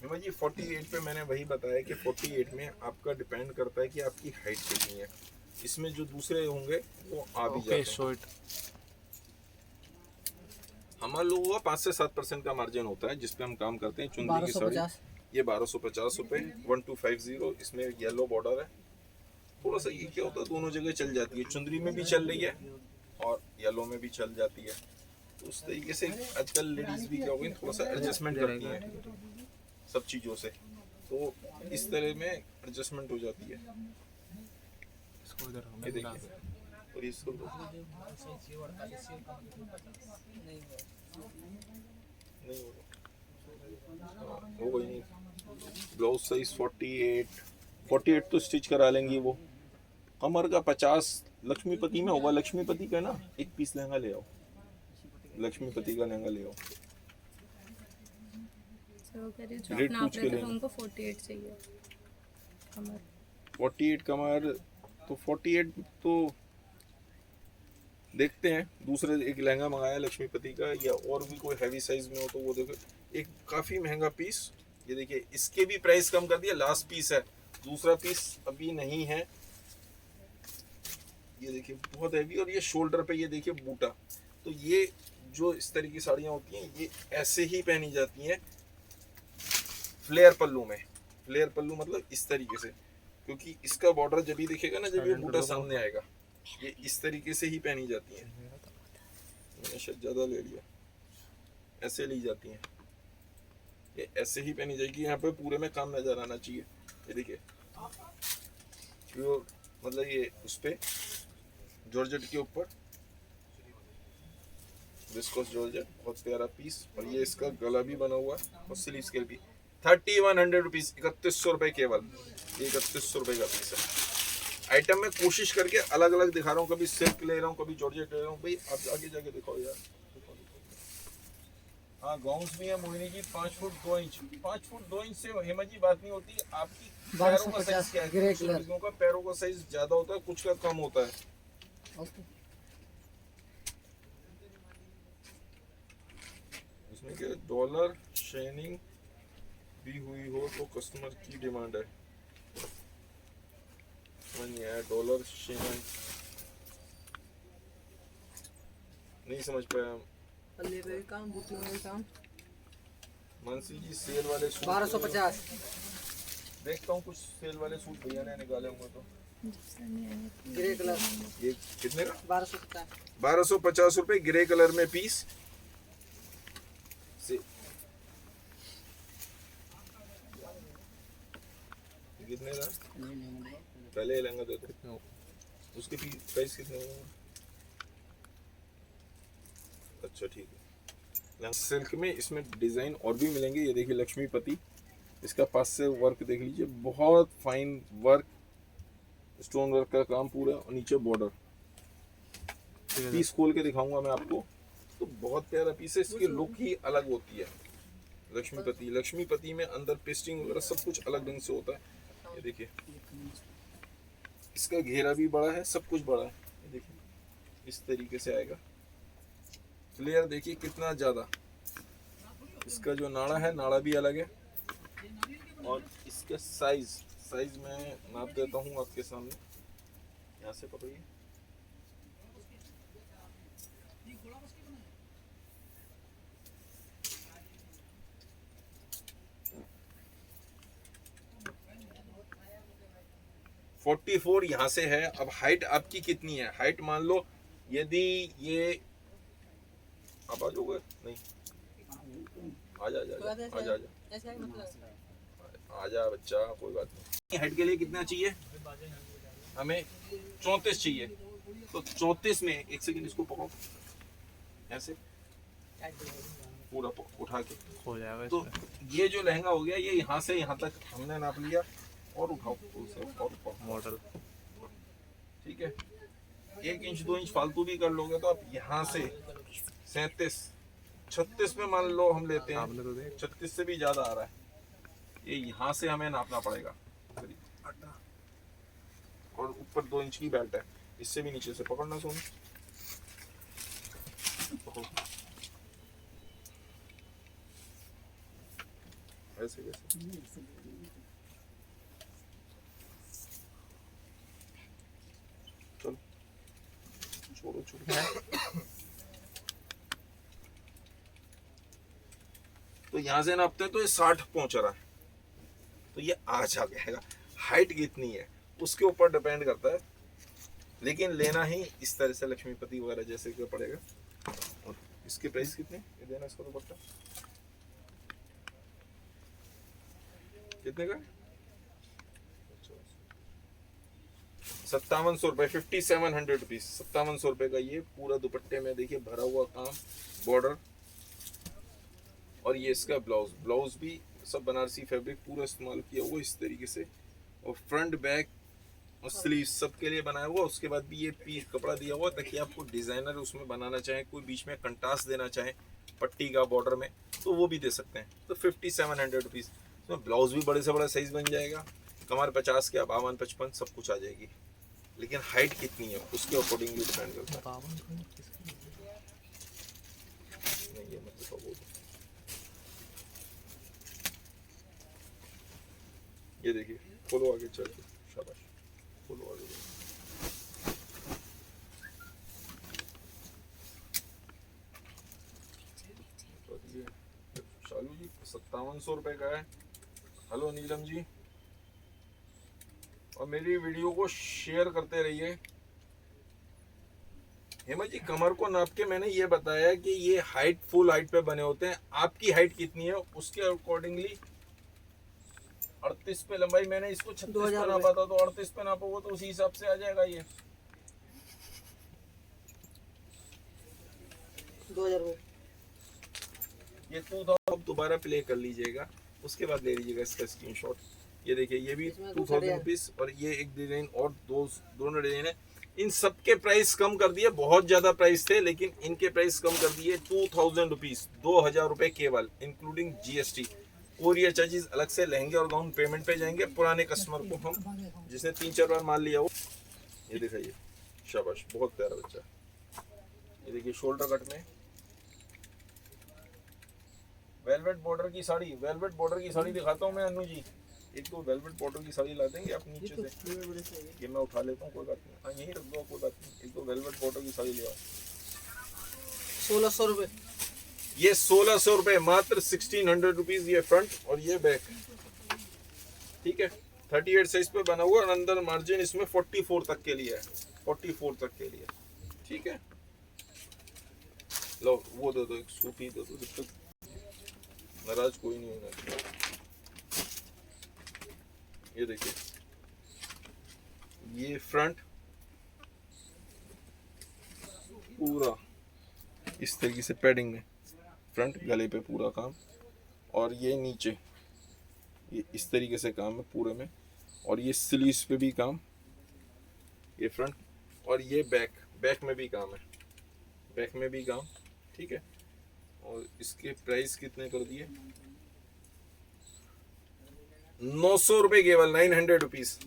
हेमा जी 48 पे मैंने वही बताया कि 48 में आपका डिपेंड करता है कि आपकी हाइट कितनी है। इसमें जो दूसरे होंगे वो आ भी जाते ओके, हैं। Show it. हमारे लोगों का 5 से 7% का मार्जिन होता है जिस पे हम काम करते हैं। चुंदरी की साड़ी 1250। ये 1250 रुपये, 1250। इसमें येलो बॉर्डर है, थोड़ा सा ये क्या होता है, दोनों जगह चल जाती है, चुंदरी में भी चल रही है और येलो में भी चल जाती है। तो उस तरीके से आजकल लेडीज भी क्या हो गई, थोड़ा सा एडजस्टमेंट करती हैं सब चीज़ों से, तो इस तरह में एडजस्टमेंट हो जाती है। इसको इधर ये हमें बुला देखिए, और इसको नहीं हो गई नहीं। ब्लाउज साइज 48 तो स्टिच करा लेंगी वो। कमर का 50 लक्ष्मीपति में होगा, लक्ष्मीपति का ना एक पीस लहंगा ले आओ, लक्ष्मीपति का लहंगा ले आओ। सो कह रही जो रेट नाप पूछ के रहे थे लेना। उनको 48 चाहिए कमर। 48 कमर, तो 48 तो देखते हैं, दूसरे एक लहंगा मंगाया लक्ष्मीपति का, या और भी कोई हैवी साइज में हो तो वो देखो। एक काफी महंगा पीस, ये देखिए, इसके भी प्राइस कम कर दिया, लास्ट पीस है, दूसरा पीस अभी नहीं है। ये देखिए बहुत हैवी, और ये शोल्डर पे ये देखिए बूटा। तो ये जो इस तरह की साड़ियाँ होती हैं ये ऐसे ही पहनी जाती हैं फ्लेयर पल्लू में। फ्लेयर पल्लू मतलब इस तरीके से, क्योंकि इसका बॉर्डर जब भी दिखेगा ना, जब ये बूटा सामने आएगा, ये इस तरीके से ही पहनी जाती हैं। मैंने शायद ज़्यादा ले लिया, ऐसे ली जाती हैं, ये ऐसे ही पहनी जाएगी। यहाँ पे पूरे में काम नजर आना चाहिए। ये देखिए प्योर, मतलब ये उस पे जॉर्जेट के ऊपर विस्कोस जॉर्जेट, बहुत प्यारा पीस। और ये इसका गला भी बना हुआ है और स्लीव्स के भी। 3100 रुपीज़, 3100 रुपये केवल। ये 3100 रुपये का पीस है। आइटम में कोशिश करके अलग अलग दिखा रहा हूँ, कभी सिल्क ले रहा हूँ, कभी जॉर्जेट ले रहा हूँ। भाई आप आगे जाके दिखाओ यार। हाँ गाउन्स भी है Mohini ji, 5 foot 2 inch. 5 foot 2 inch से हेमा जी बात नहीं होती। आपकी पैरों का साइज क्या है? ग्रे कुछ कलर। लड़कियों का पैरों का साइज ज्यादा होता है, कुछ का कम होता है। ओके। इसमें क्या डॉलर शाइनिंग भी हुई हो तो कस्टमर की डिमांड है। समझ नहीं आया, डॉलर शाइनिंग नहीं समझ पाया। पल्ले पे भी काम, बूटी में भी काम। मानसी जी सेल वाले सूट 1250। देखता हूँ, कुछ सेल वाले सूट भैया ने निकाले होंगे तो। ग्रे कलर ये कितने का? 1250। 1250 रुपए, ग्रे कलर में पीस से। कितने का? पहले लहंगा दे दो, कितने हो? उसके प्राइस कितने होंगे? अच्छा ठीक है। सिल्क में इसमें डिजाइन और भी मिलेंगे। ये देखिए लक्ष्मीपति, इसका पास से वर्क देख लीजिए, बहुत फाइन वर्क, स्टोन वर्क का काम पूरा, और नीचे बॉर्डर। पीस खोल के दिखाऊंगा मैं आपको, तो बहुत प्यारा पीस है। इसकी लुक ही अलग होती है। लक्ष्मीपति में अंदर पेस्टिंग वगैरह सब कुछ अलग ढंग से होता है। ये देखिए इसका घेरा भी बड़ा है, सब कुछ बड़ा है। ये देखिए इस तरीके से आएगा। फ्लेयर देखिए कितना ज्यादा। इसका जो नाड़ा है, नाड़ा भी अलग है। और इसका साइज मैं नाप देता हूँ आपके सामने। यहाँ से पकड़िए, फोर्टी 44 यहाँ से है। अब हाइट आपकी कितनी है? हाइट मान लो यदि ये आप आ जाओगे, नहीं आजा ऐसा मतलब आजा बच्चा, कोई बात नहीं। हाइट के लिए कितना चाहिए हमें? 34 चाहिए। तो 34 में, एक सेकंड इसको पकड़ो ऐसे पूरा उठा के। हो जाएगा तो इसमें। ये जो लहंगा हो गया, ये यहाँ से यहाँ तक हमने नाप लिया। और उठाओ उसे, और ऊपर मॉडल ठीक है। 1 इंच 2 इंच फालतू भी कर लोगे तो आप यहाँ से 37 36 में मान लो हम लेते हैं। आपने तो देख 36 से भी ज्यादा आ रहा है। ये यहाँ से हमें नापना पड़ेगा। और ऊपर 2 इंच की बेल्ट है, इससे भी नीचे से पकड़ना सोनी। ऐसे कैसे? चलो छोड़ो छोड़ो। तो यहाँ से नापते हैं तो ये 60 पहुंच रहा है, तो ये आ जाएगा। हाइट कितनी है उसके ऊपर डिपेंड करता है, लेकिन लेना ही इस तरह से लक्ष्मीपति वगैरह जैसे का पड़ेगा। और इसके प्राइस कितने, ये देना इसका दुपट्टा कितने का, 5700 रुपए, 5700 रुपीज, 5700 रुपए का ये पूरा दुपट्टे में देखिए भरा हुआ काम, बॉर्डर, और ये इसका ब्लाउज भी सब बनारसी फैब्रिक पूरा इस्तेमाल किया हुआ इस तरीके से, और फ्रंट बैक और स्लीव सब के लिए बनाया हुआ। उसके बाद भी ये पीस कपड़ा दिया हुआ ताकि आपको डिजाइनर उसमें बनाना चाहे, कोई बीच में कंट्रास्ट देना चाहे पट्टी का बॉर्डर में, तो वो भी दे सकते हैं। तो 5700 रुपीज, उसमें ब्लाउज भी बड़े से बड़ा साइज बन जाएगा, कमर 50 के 52 55 सब कुछ आ जाएगी, लेकिन हाइट कितनी है उसके अकॉर्डिंगली डिपेंड करता है। नहीं ये मत दिखाओ, वो ये देखिए, खोलो आगे चल के, शाबाश, खोलो आगे। तो ये शालू जी 5700 रुपए का है। हेलो नीलम जी, और मेरी वीडियो को शेयर करते रहिए। हेमा जी कमर को नाप के मैंने ये बताया कि ये हाइट फुल हाइट पे बने होते हैं, आपकी हाइट कितनी है उसके अकॉर्डिंगली 38 पे लंबाई, मैंने इसको 36 पे नापा था, तो 38 पे नापोगे तो उसी हिसाब से आ जाएगा। ये 2000 ये 2000 अब दोबारा प्ले कर लीजिएगा, उसके बाद ले लीजिएगा इसका स्क्रीनशॉट। ये देखिए ये भी 2000 रुपीज, और ये एक डिजाइन और दोनों डिजाइन है। इन सब के प्राइस कम कर दिए, बहुत ज्यादा प्राइस थे लेकिन इनके प्राइस कम कर दिए 2000 रुपीज, 2000 रुपए केवल, इंक्लूडिंग जीएसटी। कोरियर चार्जेस अलग से, लहंगे और गाउन पेमेंट पे जाएंगे पुराने कस्टमर को, हम जिसने 3-4 बार माल लिया हो। ये दिखाइए, शाबाश, बहुत प्यारा बच्चा। ये देखिए शोल्डर कट में वेलवेट बॉर्डर की साड़ी, वेलवेट बॉर्डर की साड़ी दिखाता हूँ मैं अनु जी। एक तो वेलवेट बॉर्डर की साड़ी ला देंगे आप नीचे से, ये मैं उठा लेता हूँ, कोई बात नहीं, हाँ यही रख दो, कोई बात नहीं। एक तो वेलवेट बॉर्डर की साड़ी ले आओ, 1600 रुपए, ये 1600 रुपए मात्र, 1600 रुपीज ये फ्रंट और ये बैक, ठीक है। 38 साइज पे बना हुआ, और अंदर मार्जिन इसमें 44 तक के लिए है, 44 तक के लिए, ठीक है। लो वो दे दो, एक सूफी दे दो, जब तक नाराज कोई नहीं होगा। ये देखिए ये फ्रंट पूरा इस तरीके से पैडिंग में, फ्रंट गले पे पूरा काम, और ये नीचे ये इस तरीके से काम है पूरे में, और ये स्लीव्स पे भी काम, ये फ्रंट, और ये बैक में भी काम है, बैक में भी काम, ठीक है। और इसके प्राइस कितने कर दिए, 900 रुपए केवल, 900 रुपीज।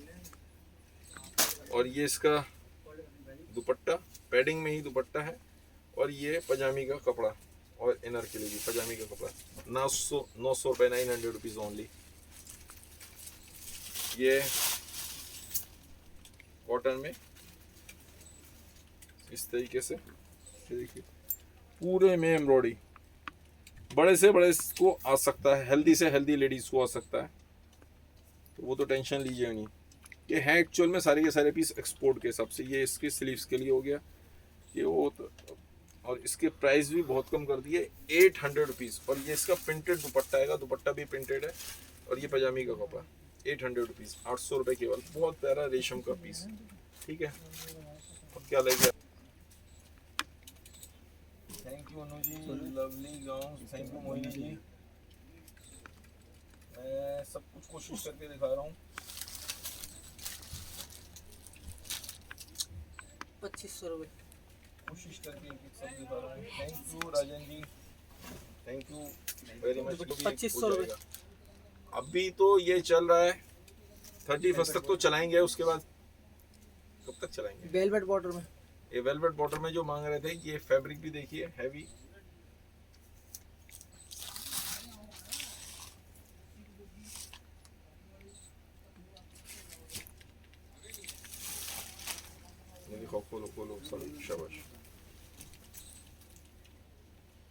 और ये इसका दुपट्टा पैडिंग में ही दुपट्टा है, और ये पजामी का कपड़ा, और इनर के लिए भी पजामी का कपड़ा, 900 रुपए, 900 रुपीज ओनली। ये कॉटन में इस तरीके से, देखिए पूरे में एम्ब्रॉयडरी, बड़े से बड़े को आ सकता है, हेल्दी से हेल्दी लेडीज को आ सकता है, तो वो तो टेंशन लीजिए नहीं। ये है एक्चुअल में सारे के सारे पीस एक्सपोर्ट के हिसाब से, ये इसके स्लीव्स के लिए हो गया ये वो तो, और इसके प्राइस भी बहुत कम कर दिए, 800 रुपीज़। और ये इसका प्रिंटेड दुपट्टा आएगा, दुपट्टा भी प्रिंटेड है, और ये पजामी का कपड़ा 800 रुपीज़, 800 रुपये केवल, बहुत प्यारा रेशम का पीस, ठीक है। और क्या लगेगा, thank you Anu ji, lovely gown, thank you Mohini ji. मैं सब कुछ कोशिश करके दिखा रहा हूँ। 2500 रुपए, कोशिश करके एक सब दिखा रहा हूँ। Thank you Rajan ji, thank you very much. 2500 रुपए, अभी तो ये चल रहा है 31 तक तो चलाएंगे, उसके बाद कब तक चलाएंगे। वेलवेट बॉर्डर में, ये वेलवेट बॉर्डर में जो मांग रहे थे, ये फैब्रिक भी देखिए हैवी, देखो, खोलो खोलो, शाबाश।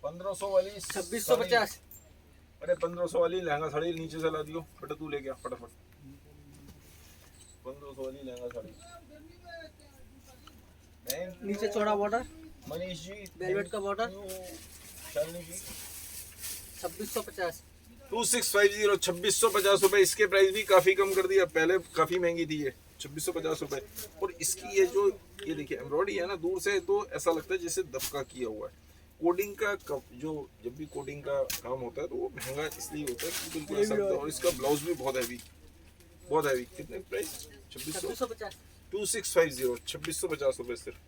1500 वाली 2650, अरे 1500 वाली लहंगा साड़ी नीचे से ला दियो, फटा तू ले गया फटाफट। 1500 वाली लहंगा साड़ी। नीचे चौड़ा बॉर्डर, मनीष जी वेलवेट का बॉर्डर, शालिनी जी 2650। 2650 2650 रुपए। इसके प्राइस भी काफी कम कर दिया, पहले काफी महंगी थी ये 2650 रुपए। और इसकी ये जो ये देखिए एम्ब्रॉयडरी है ना, दूर से तो ऐसा लगता है जैसे दबका किया हुआ है। कोडिंग का जो जब भी कोडिंग का काम होता है तो वो महंगा इसलिए होता है कि बिल्कुल ऐसा लगता है। और इसका ब्लाउज भी बहुत हैवी, बहुत हैवी। कितने प्राइस? 2650। 2650 2650 रुपए सिर्फ।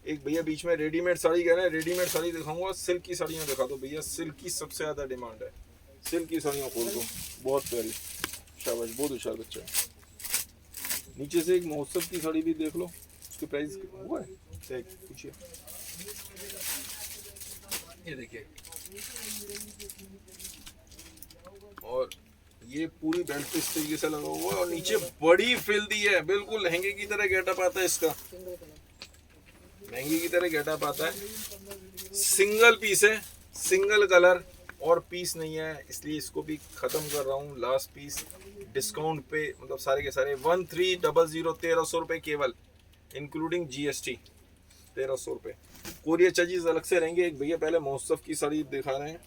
एक भैया बीच में रेडीमेड साड़ी कह रहे हैं, रेडीमेड साड़ी दिखाऊंगा। सिल्क की साड़ियाँ दिखा दो भैया, सिल्क की सबसे ज्यादा डिमांड है। सिल्क की साड़ियाँ खोल दो, बहुत प्यारी, शाबाश, बहुत होशियार बच्चा है। नीचे से एक महोत्सव की साड़ी भी देख लो, उसके प्राइस हुआ है पूछिए। ये देखिए, और ये पूरी बेल्ट पे इस तरीके से लगा हुआ है और नीचे बड़ी फ्रिल दी है, बिल्कुल लहंगे की तरह गेटअप आता है इसका, लहंगे की तरह गेटअप आता है। सिंगल पीस है, सिंगल कलर, और पीस नहीं है, इसलिए इसको भी खत्म कर रहा हूँ। लास्ट पीस डिस्काउंट पे, मतलब सारे के सारे 1300 1300 रुपए केवल, इंक्लूडिंग जीएसटी 1300 रुपए। कोरियर चार्जेस अलग से रहेंगे। एक भैया पहले महोत्सव की साड़ी दिखा रहे हैं,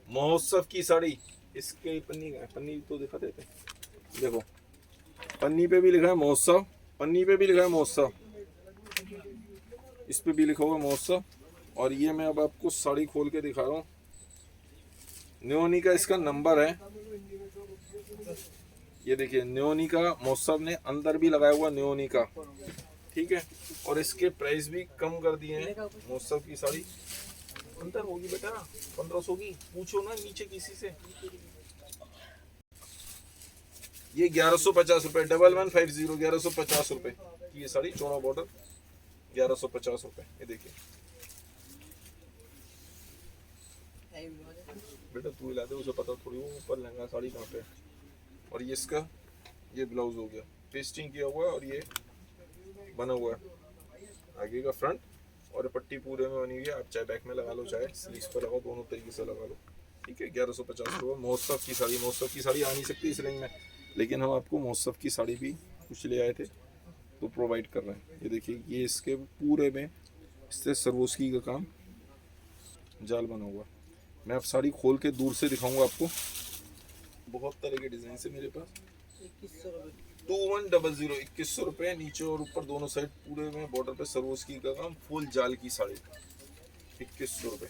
महोत्सव की साड़ी, इसके पन्नी का पन्नी तो दिखा देते, देखो पन्नी पे भी लिखा है महोत्सव, पन्नी पे भी लिखा है महोत्सव, इस पे भी लिखा हुआ महोत्सव। और ये मैं अब आपको साड़ी खोल के दिखा रहा हूँ। न्योनी का इसका नंबर है, ये देखिए न्योनी का, महोत्सव ने अंदर भी लगाया हुआ न्योनी का, ठीक है। और इसके प्राइस भी कम कर दिए हैं। महोत्सव की साड़ी अंदर होगी बेटा 1500 की, पूछो ना नीचे किसी से। ये 1150 रुपए, 1150 1150 रुपए की ये साड़ी, चौड़ा बॉर्डर, 1150 रुपए। ये देखिए बेटा, तू हिला दे, उसे पता थोड़ी वो ऊपर लहंगा साड़ी कहाँ पे है। और ये इसका ये ब्लाउज हो गया, पेस्टिंग किया हुआ है और ये बना हुआ है आगे का फ्रंट, और पट्टी पूरे में बनी हुई है। आप चाहे बैक में लगा लो, चाहे स्लीव्स पर लगाओ, दोनों तरीके से लगा लो, ठीक है। 1150 रुपये महोत्सव की साड़ी। महोत्सव की साड़ी आ नहीं सकती इस रेंज में, लेकिन हम आपको महोत्सव की साड़ी भी कुछ ले आए थे तो प्रोवाइड कर रहे हैं। ये देखिए, ये इसके पूरे में इससे सरवोस्की का काम जाल बना हुआ। मैं अब साड़ी खोल के दूर से दिखाऊंगा आपको, बहुत तरह के डिजाइन है मेरे पास। 2100 रुपए। 2100 2100 रुपये, नीचे और ऊपर दोनों साइड पूरे में बॉर्डर पे सरवोस्की का काम, फुल जाल की साड़ी 2100 रुपये।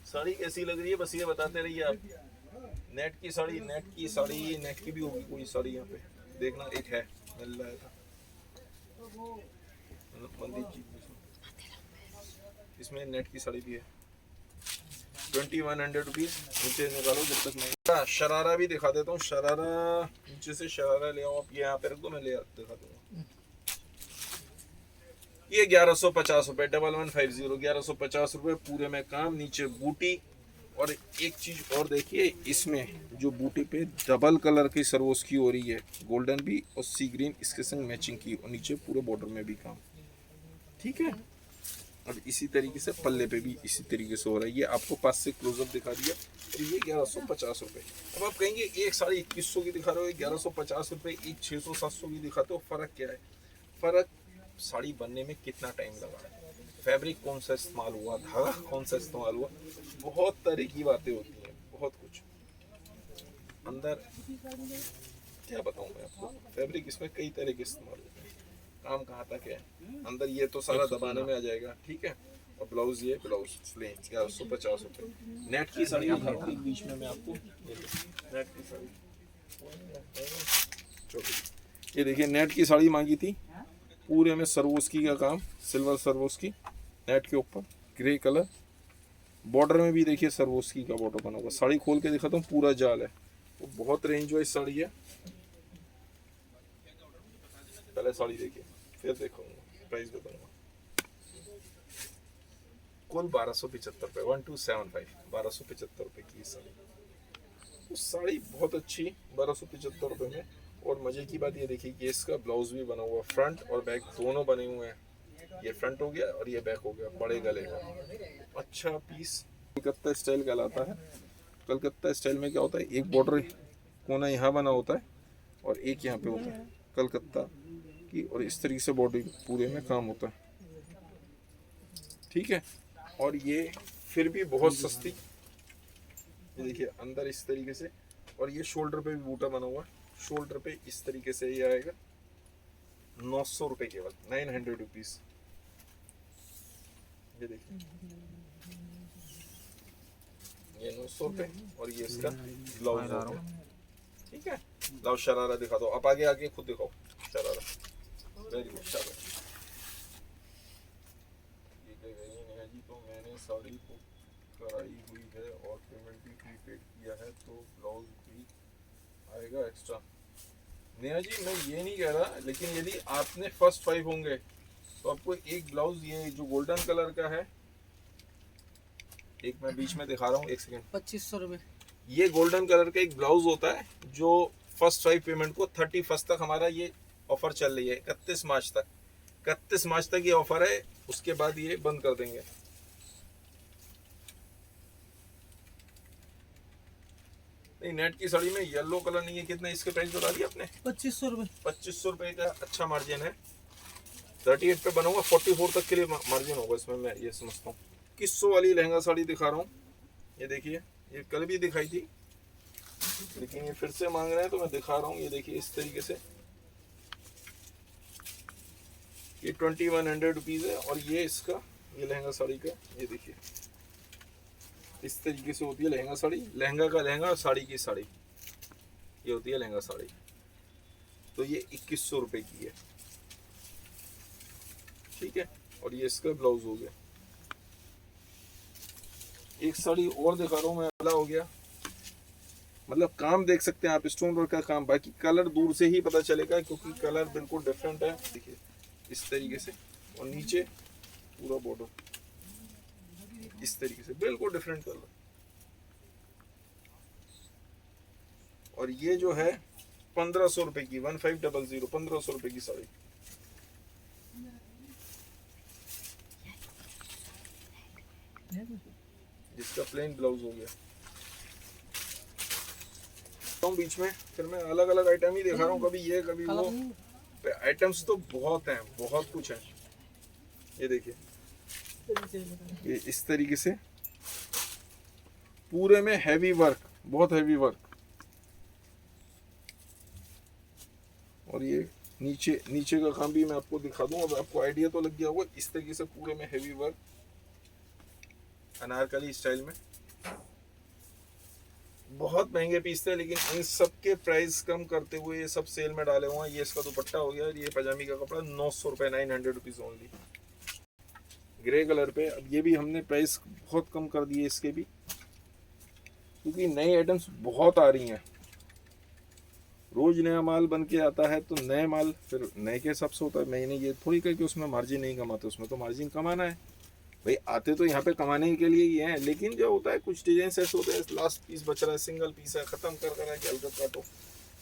साड़ी कैसी लग रही है बस ये बताते रहिए आप। नेट की साड़ी, नेट की साड़ी, नेट की भी होगी कोई साड़ी यहाँ पे देखना, एक है मिल रहा था मंदीप जी, इसमें नेट की साड़ी भी है। 2100 रुपीज। नीचे निकालो जब तक मैं शरारा भी दिखा देता हूँ। शरारा नीचे से शरारा ले आओ आप, ये यहाँ पे रख दो, मैं ले दिखा दूंगा। ये 1150 रुपए, 1150 1150 रुपए पूरे में काम, नीचे बूटी। और एक चीज और देखिए, इसमें जो बूटी पे डबल कलर की सरवोस्की हो रही है, गोल्डन भी और सी ग्रीन इसके संग मैचिंग की, और नीचे पूरे बॉर्डर में भी काम, ठीक है। और इसी तरीके से पल्ले पे भी इसी तरीके से हो रहा है। ये आपको पास से क्लोजअप दिखा दिया। तो ये 1150 रुपये। अब आप कहेंगे एक साड़ी 2100 की दिखा रहे हो, 1150 रुपये, एक 600 700 की दिखाते हो, फर्क क्या है? फर्क साड़ी बनने में कितना टाइम लगा, फैब्रिक कौन सा इस्तेमाल हुआ, धागा कौन सा इस्तेमाल हुआ, बहुत तरह की बातें होती हैं, बहुत कुछ अंदर क्या बताऊँ मैं आपको। फैब्रिक इसमें कई तरह के इस्तेमाल होते हैं, काम कहाँ तक है अंदर, ये तो सारा दबाने में आ जाएगा, ठीक है। और ब्लाउज, ये ब्लाउज प्लेन 1150 रुपये। नेट की साड़ी दिखाऊंगी बीच में मैं आपको, नेट की साड़ी ये देखिए, नेट की साड़ी मांगी थी, पूरे में सरवोस्की का काम, सिल्वर सरवोस्की नेट के ऊपर, ग्रे कलर, बॉर्डर में भी देखिए सरवोस्की का बॉर्डर बना हुआ। साड़ी खोल के दिखाता हूँ, पूरा जाल है, वो बहुत रेंज वाइज साड़ी है। पहले साड़ी देखिए, फिर देखूंगा प्राइस बताऊंगा। कुल 1275 रुपये, 1275 1275 रुपये की साड़ी। तो साड़ी बहुत अच्छी 1275 रुपये में। और मजे की बात ये देखिए कि इसका ब्लाउज भी बना हुआ, फ्रंट और बैक दोनों बने हुए हैं। ये फ्रंट हो गया और ये बैक हो गया, बड़े गले का अच्छा पीस। कलकत्ता स्टाइल कहलाता है। कलकत्ता स्टाइल में क्या होता है, एक बॉर्डर कोना यहाँ बना होता है और एक यहाँ पे होता है कलकत्ता की, और इस तरीके से बॉडी पूरे में काम होता है। ठीक है, और ये फिर भी बहुत सस्ती, ये देखिए अंदर इस तरीके से, और ये शोल्डर पे भी बूटा बना हुआ है, शोल्डर पे इस तरीके से ये आएगा। 900 रुपये केवल, 900 रुपीज। ये देखिए ये 900 रुपये, और ये इसका ब्लाउज हो गया। ठीक है, लाओ शरारा दिखा दो, आप आगे आगे खुद दिखाओ शरारा। वेरी गुड, शाबाश। ये कह रही है नेहा जी, तो मैंने साड़ी बुक कराई हुई है और पेमेंट भी प्रीपेड किया है, तो ब्लाउज भी आएगा एक्स्ट्रा। नेहा जी मैं ये नहीं कह रहा, लेकिन यदि आपने फर्स्ट 5 होंगे तो आपको एक ब्लाउज, ये जो गोल्डन कलर का है, एक मैं बीच में दिखा रहा हूँ, एक सेकेंड। 2500 रुपये। ये गोल्डन कलर का एक ब्लाउज होता है जो फर्स्ट 5 पेमेंट को 31 तक, हमारा ये ऑफर चल रही है 31 मार्च तक। 31 मार्च तक ये ऑफर है, उसके बाद ये बंद कर देंगे। नहीं, नेट की साड़ी में येलो कलर नहीं है। कितना इसके प्राइस बता दिया आपने? 2500 रुपये। 2500 रुपये का अच्छा मार्जिन है। 38 पे बनूंगा, 44 तक के लिए मार्जिन होगा इसमें, मैं ये समझता हूँ। 2100 वाली लहंगा साड़ी दिखा रहा हूँ, ये देखिए, ये कल भी दिखाई थी लेकिन ये फिर से मांग रहे हैं तो मैं दिखा रहा हूँ। ये देखिए इस तरीके से, ये 2100 रुपीज़ है, और ये इसका, ये लहंगा साड़ी का, ये देखिए इस तरीके से होती है लहंगा साड़ी। लहंगा का लहंगा और साड़ी की साड़ी, ये होती है लहंगा साड़ी। तो ये 2100 रुपये की है। ठीक है, और ये इसका ब्लाउज हो गया। एक साड़ी और दिखा रहा हूँ मैं, अला हो गया, मतलब काम देख सकते हैं आप, स्टोन वर्क का काम। बाकी कलर दूर से ही पता चलेगा क्योंकि कलर बिल्कुल डिफरेंट है। देखिए इस तरीके से, और नीचे पूरा बॉर्डर इस तरीके से, बिल्कुल डिफरेंट कलर। और ये जो है 1500 रुपए की, 1500, 1500 रुपए की साड़ी। जिसका प्लेन ब्लाउज हो गया। तो बीच में फिर मैं अलग अलग आइटम ही दिखा रहा हूँ, कभी ये कभी वो। आइटम्स तो बहुत हैं, बहुत कुछ है। ये देखिए ये इस तरीके से पूरे में हैवी वर्क, बहुत हैवी वर्क। और ये नीचे, नीचे का काम भी मैं आपको दिखा दूं, अब आपको आइडिया तो लग गया होगा। इस तरीके से पूरे में हैवी वर्क, अनारकली स्टाइल में। बहुत महंगे पीस थे, लेकिन इन सब के प्राइस कम करते हुए ये सब सेल में डाले हुए हैं। ये इसका दुपट्टा हो गया, ये पजामी का कपड़ा 900 रुपये, 900 रुपीज ओनली, ग्रे कलर पे। अब ये भी हमने प्राइस बहुत कम कर दिए इसके भी, क्योंकि नई आइटम्स बहुत आ रही हैं। रोज नया माल बन के आता है, तो नए माल फिर नए के हिसाब से होता है। मैंने ये थोड़ी कहा कि उसमें मार्जिन नहीं कमाते, उसमें तो मार्जिन कमाना है भाई। आते तो यहाँ पे कमाने के लिए ही हैं, लेकिन जो होता है कुछ डिजाइन ऐसे होते हैं, लास्ट पीस बच रहा है, सिंगल पीस है, खत्म कर रहा है कि हल्का काटो,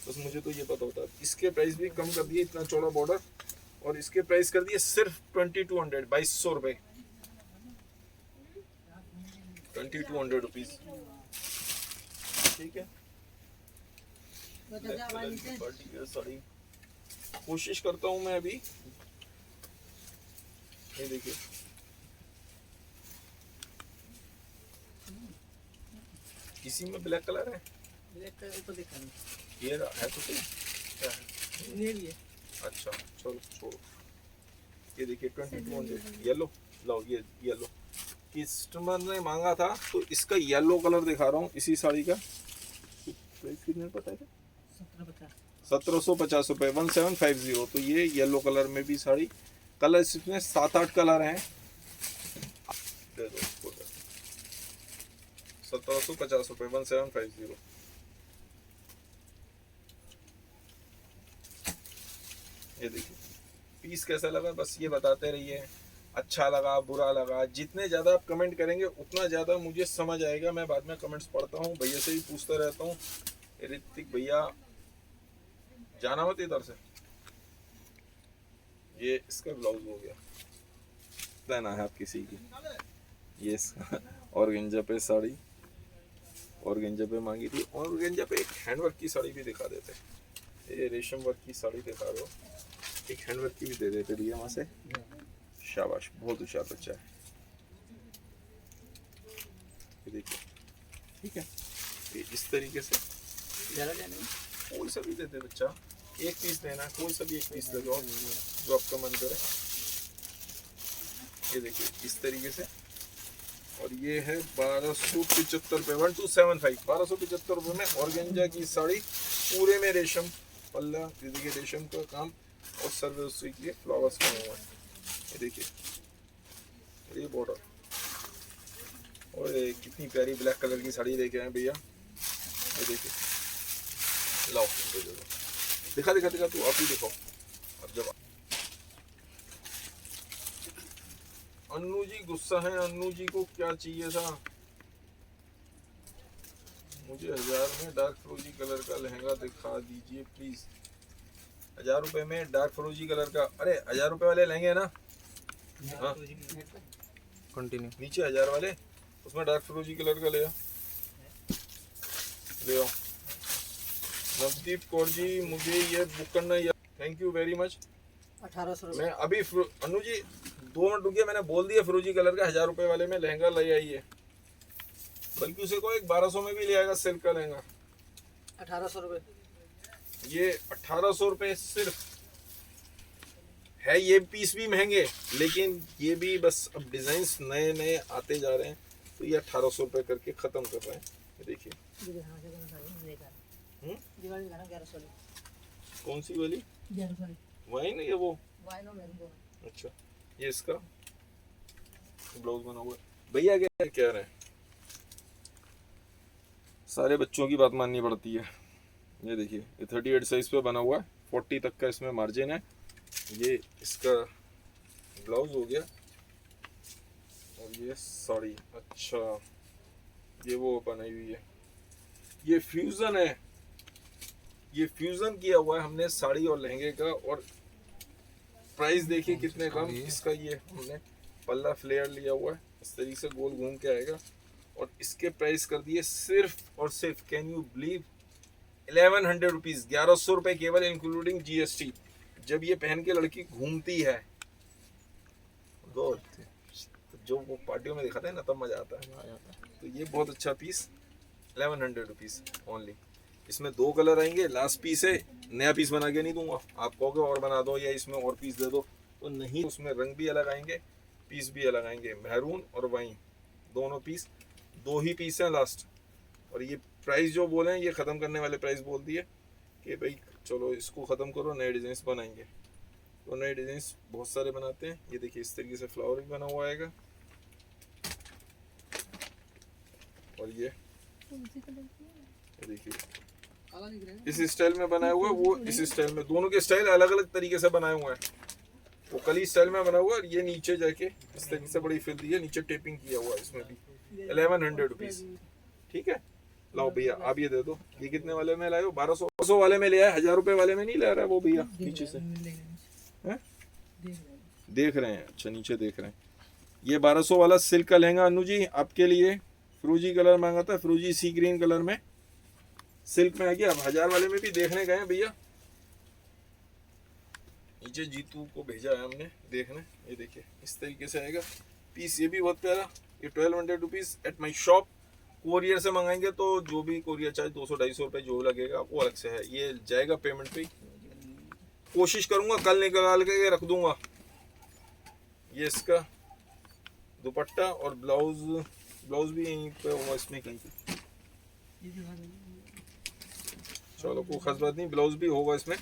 बस मुझे तो ये पता होता है। इसके प्राइस भी कम कर दिए, इतना चौड़ा बॉर्डर, और इसके प्राइस कर दिए सिर्फ 2200, 2200 रुपये, 2200 रुपीज। ठीक है, साड़ी कोशिश करता हूँ मैं अभी। ये देखिए इसी में ब्लैक कलर है, ब्लैक कलर तो दिखा नहीं। ये है तो सही, क्या है? नीली है। अच्छा चलो छोड़ो। ये देखिए 2200 येलो, लो ये येलो कस्टमर ने मांगा था, तो इसका येलो कलर दिखा रहा हूँ इसी साड़ी का। प्राइस कितने पता है? 1750 रुपये, 1750। तो ये येलो कलर में भी साड़ी, कलर इसमें 7-8 कलर हैं। दे दो इसको, 1750 रुपये, 1750। ये देखिए पीस कैसा लगा, बस ये बताते रहिए। अच्छा लगा, बुरा लगा, जितने ज़्यादा आप कमेंट करेंगे उतना ज़्यादा मुझे समझ आएगा। मैं बाद में कमेंट्स पढ़ता हूँ, भैया से भी पूछता रहता हूँ, ऋतिक भैया जाना मत इधर से। ये इसका ब्लाउज हो गया, देना है आप किसी की। ये इसका ऑर्गेंजा पे साड़ी, ऑर्गेंजा पे मांगी थी। ऑर्गेंजा पे एक हैंडवर्क की साड़ी भी दिखा देते, ये रेशम वर्क की साड़ी दिखा रहे हो, एक हैंडवर्क की भी दे देते भैया वहाँ से। शाबाश, बहुत होशियार बच्चा है। ये देखिए, ठीक है, ये इस तरीके से ज़्यादा लेना है। कोई सा भी दे दे बच्चा, एक पीस लेना है, कोई सा भी एक पीस दे दो जो आपका मन करे। ये देखिए इस तरीके से, और ये है 1275 रुपये, 1275, 1275 रुपये में ऑर्गेंजा की साड़ी, पूरे में रेशम पल्ला, ये देखिए रेशम का काम और सर्विस के फ्लावर्स बने हुए हैं। ये देखिए, ये बॉर्डर, और ये कितनी प्यारी ब्लैक कलर की साड़ी लेके आए भैया। ये देखिए, लाओ दिखा दिखा दिखा, तू आप ही दिखाओ। अब जब अन्नू जी गुस्सा है, अन्नू जी को क्या चाहिए था? मुझे 1000 में डार्क फ्रोजी कलर का लहंगा दिखा दीजिए प्लीज। 1000 रुपए में डार्क फ्रोजी कलर का, अरे 1000 रुपए वाले लहंगे है ना? हाँ, कंटिन्यू। नीचे 1000 वाले, उसमें डार्क फ्रोजी कलर का ले आओ, ले आओ। नवदीप कौर जी, मुझे ये बुक करना है, थैंक यू वेरी मच। 1800 रुपये। मैं अभी अन्नू जी 2 मिनट रुकिए, मैंने बोल दिया फिरोजी कलर का 1000 रुपए वाले में लहंगा ले आइए, बल्कि उसे को एक 1200 में भी ले आएगा सिल्क का लहंगा। 1800 रुपये। ये 1800 रुपए सिर्फ है। ये पीस भी महंगे, लेकिन ये भी बस अब डिजाइन्स नए नए आते जा रहे हैं, तो ये 1800 रुपए करके खत्म कर रहे हैं। ये देखिए, दिवाली का 1100 वाली। कौन सी वाली? 1100 वाली। वाइन है वो? वाइन और मैंगो। अच्छा, ये इसका ब्लाउज बना हुआ है। भैया क्या कह रहे हैं, सारे बच्चों की बात माननी पड़ती है। ये देखिए, ये 38 साइज पे बना हुआ है, 40 तक का इसमें मार्जिन है। ये इसका ब्लाउज हो गया, और ये साड़ी। अच्छा, ये वो बनाई हुई है, ये फ्यूजन है, ये फ्यूजन किया हुआ है हमने साड़ी और लहंगे का। और प्राइस देखिए कितने कम इसका। ये हमने पल्ला फ्लेयर लिया हुआ है, इस तरीके से गोल घूम के आएगा, और इसके प्राइस कर दिए सिर्फ और सिर्फ, कैन यू बिलीव, 1100 रुपीज, 1100 रुपए केवल, इंक्लूडिंग जीएसटी। जब ये पहन के लड़की घूमती है तो जो वो पार्टियों में दिखाते हैं ना, तब मजा आता है। तो ये बहुत अच्छा पीस, 1100 रुपीज ओनली। इसमें 2 कलर आएंगे, लास्ट पीस है, नया पीस बना के नहीं दूंगा। आप कहोगे और बना दो या इसमें और पीस दे दो, तो नहीं, उसमें रंग भी अलग आएंगे, पीस भी अलग आएंगे, मैरून और वाइन दोनों पीस, 2 ही पीस हैं लास्ट। और ये प्राइस जो बोले हैं, ये ख़त्म करने वाले प्राइस बोल दिए कि भाई चलो इसको ख़त्म करो, नए डिज़ाइंस बनाएंगे। तो नए डिज़ाइंस बहुत सारे बनाते हैं। ये देखिए, इस तरीके से फ्लावर भी बना हुआ आएगा, और ये देखिए इस स्टाइल में बनाया हुआ है, वो इस स्टाइल में, दोनों के स्टाइल अलग अलग तरीके से बनाए हुए हैं। वो कली स्टाइल में बना हुआ है, और ये नीचे जाके इस तरीके से बड़ी फिल दी है, नीचे टेपिंग किया हुआ है। इसमें भी 1100 रुपीज़, ठीक है। लाओ भैया, आप ये दे दो। ये कितने वाले में लाए हो? 1200 वाले में ले आए, 1000 रुपए वाले में नहीं ले रहा है वो भैया नीचे से, हैं? देख रहे हैं, अच्छा नीचे देख रहे हैं। ये 1200 वाला सिल्क का लहंगा अन्नू जी आपके लिए, फ्रोजी कलर मांगा था, फ्रोजी सी ग्रीन कलर में सिल्क में आ गया। अब 1000 वाले में भी देखने गए भैया, नीचे जीतू को भेजा है हमने देखने। ये देखिए इस तरीके से आएगा पीस, ये भी बहुत प्यारा। ये 1200 rupees at my shop. Courier से मंगाएंगे तो जो भी कोरियर चार्ज 200-250 रुपये जो लगेगा वो अलग से है, ये जाएगा पेमेंट पे। कोशिश करूंगा कल निकाल के रख दूंगा। ये इसका दुपट्टा और ब्लाउज भी यहीं पे होगा, इसमें कहीं पे। चलो कोई खास बात नहीं, ब्लाउज भी होगा इसमें,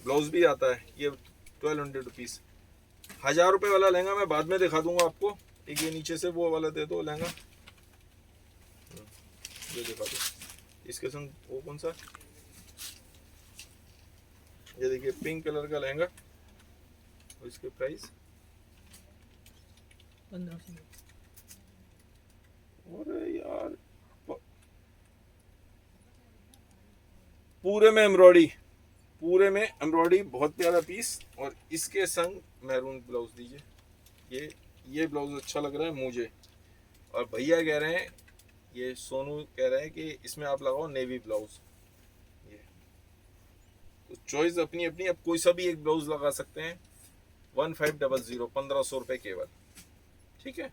ब्लाउज भी आता है। ये 1200 रुपीज़। 1000 रुपये वाला लहंगा मैं बाद में दिखा दूंगा आपको। एक ये नीचे से वो वाला दे दो लहंगा, ये दिखा दो। इसके संग वो कौन सा, ये देखिए पिंक कलर का लहंगा, और इसके प्राइस 1500। अरे यार, पूरे में एम्ब्रॉयडरी, पूरे में एम्ब्रॉयडरी, बहुत प्यारा पीस। और इसके संग मैरून ब्लाउज दीजिए। ये ब्लाउज अच्छा लग रहा है मुझे। और भैया कह रहे हैं ये सोनू कह रहे हैं कि इसमें आप लगाओ नेवी ब्लाउज। ये तो चॉइस अपनी अपनी, अब कोई सा भी एक ब्लाउज लगा सकते हैं। 1500, 1500 रुपए केवल। ठीक है,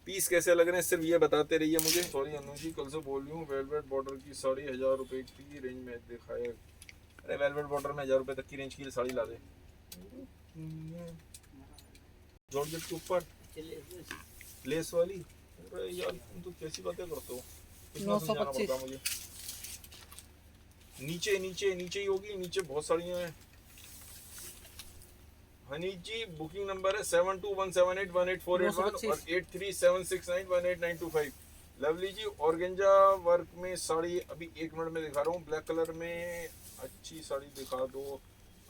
पीस कैसे लग रहे हैं सिर्फ ये बताते रहिए मुझे। सॉरी अनु जी, कल से बोल रही हूँ, वेलवेट बॉर्डर की साड़ी 1000 रुपए की रेंज में दिखाए। अरे वेलवेट बॉर्डर में 1000 रुपए तक की रेंज की साड़ी ला दे। जॉर्जेट के ऊपर लेस वाली। अरे यार तुम तो कैसी बातें करते हो, कितना समझाना पड़ता है मुझे। नीचे नीचे नीचे ही होगी, नीचे बहुत साड़ियाँ हैं। हनी जी बुकिंग नंबर है 7217818481 और 8376918925। लवली जी ऑर्गेंजा वर्क में साड़ी अभी 1 मिनट में दिखा रहा हूँ। ब्लैक कलर में अच्छी साड़ी दिखा दो।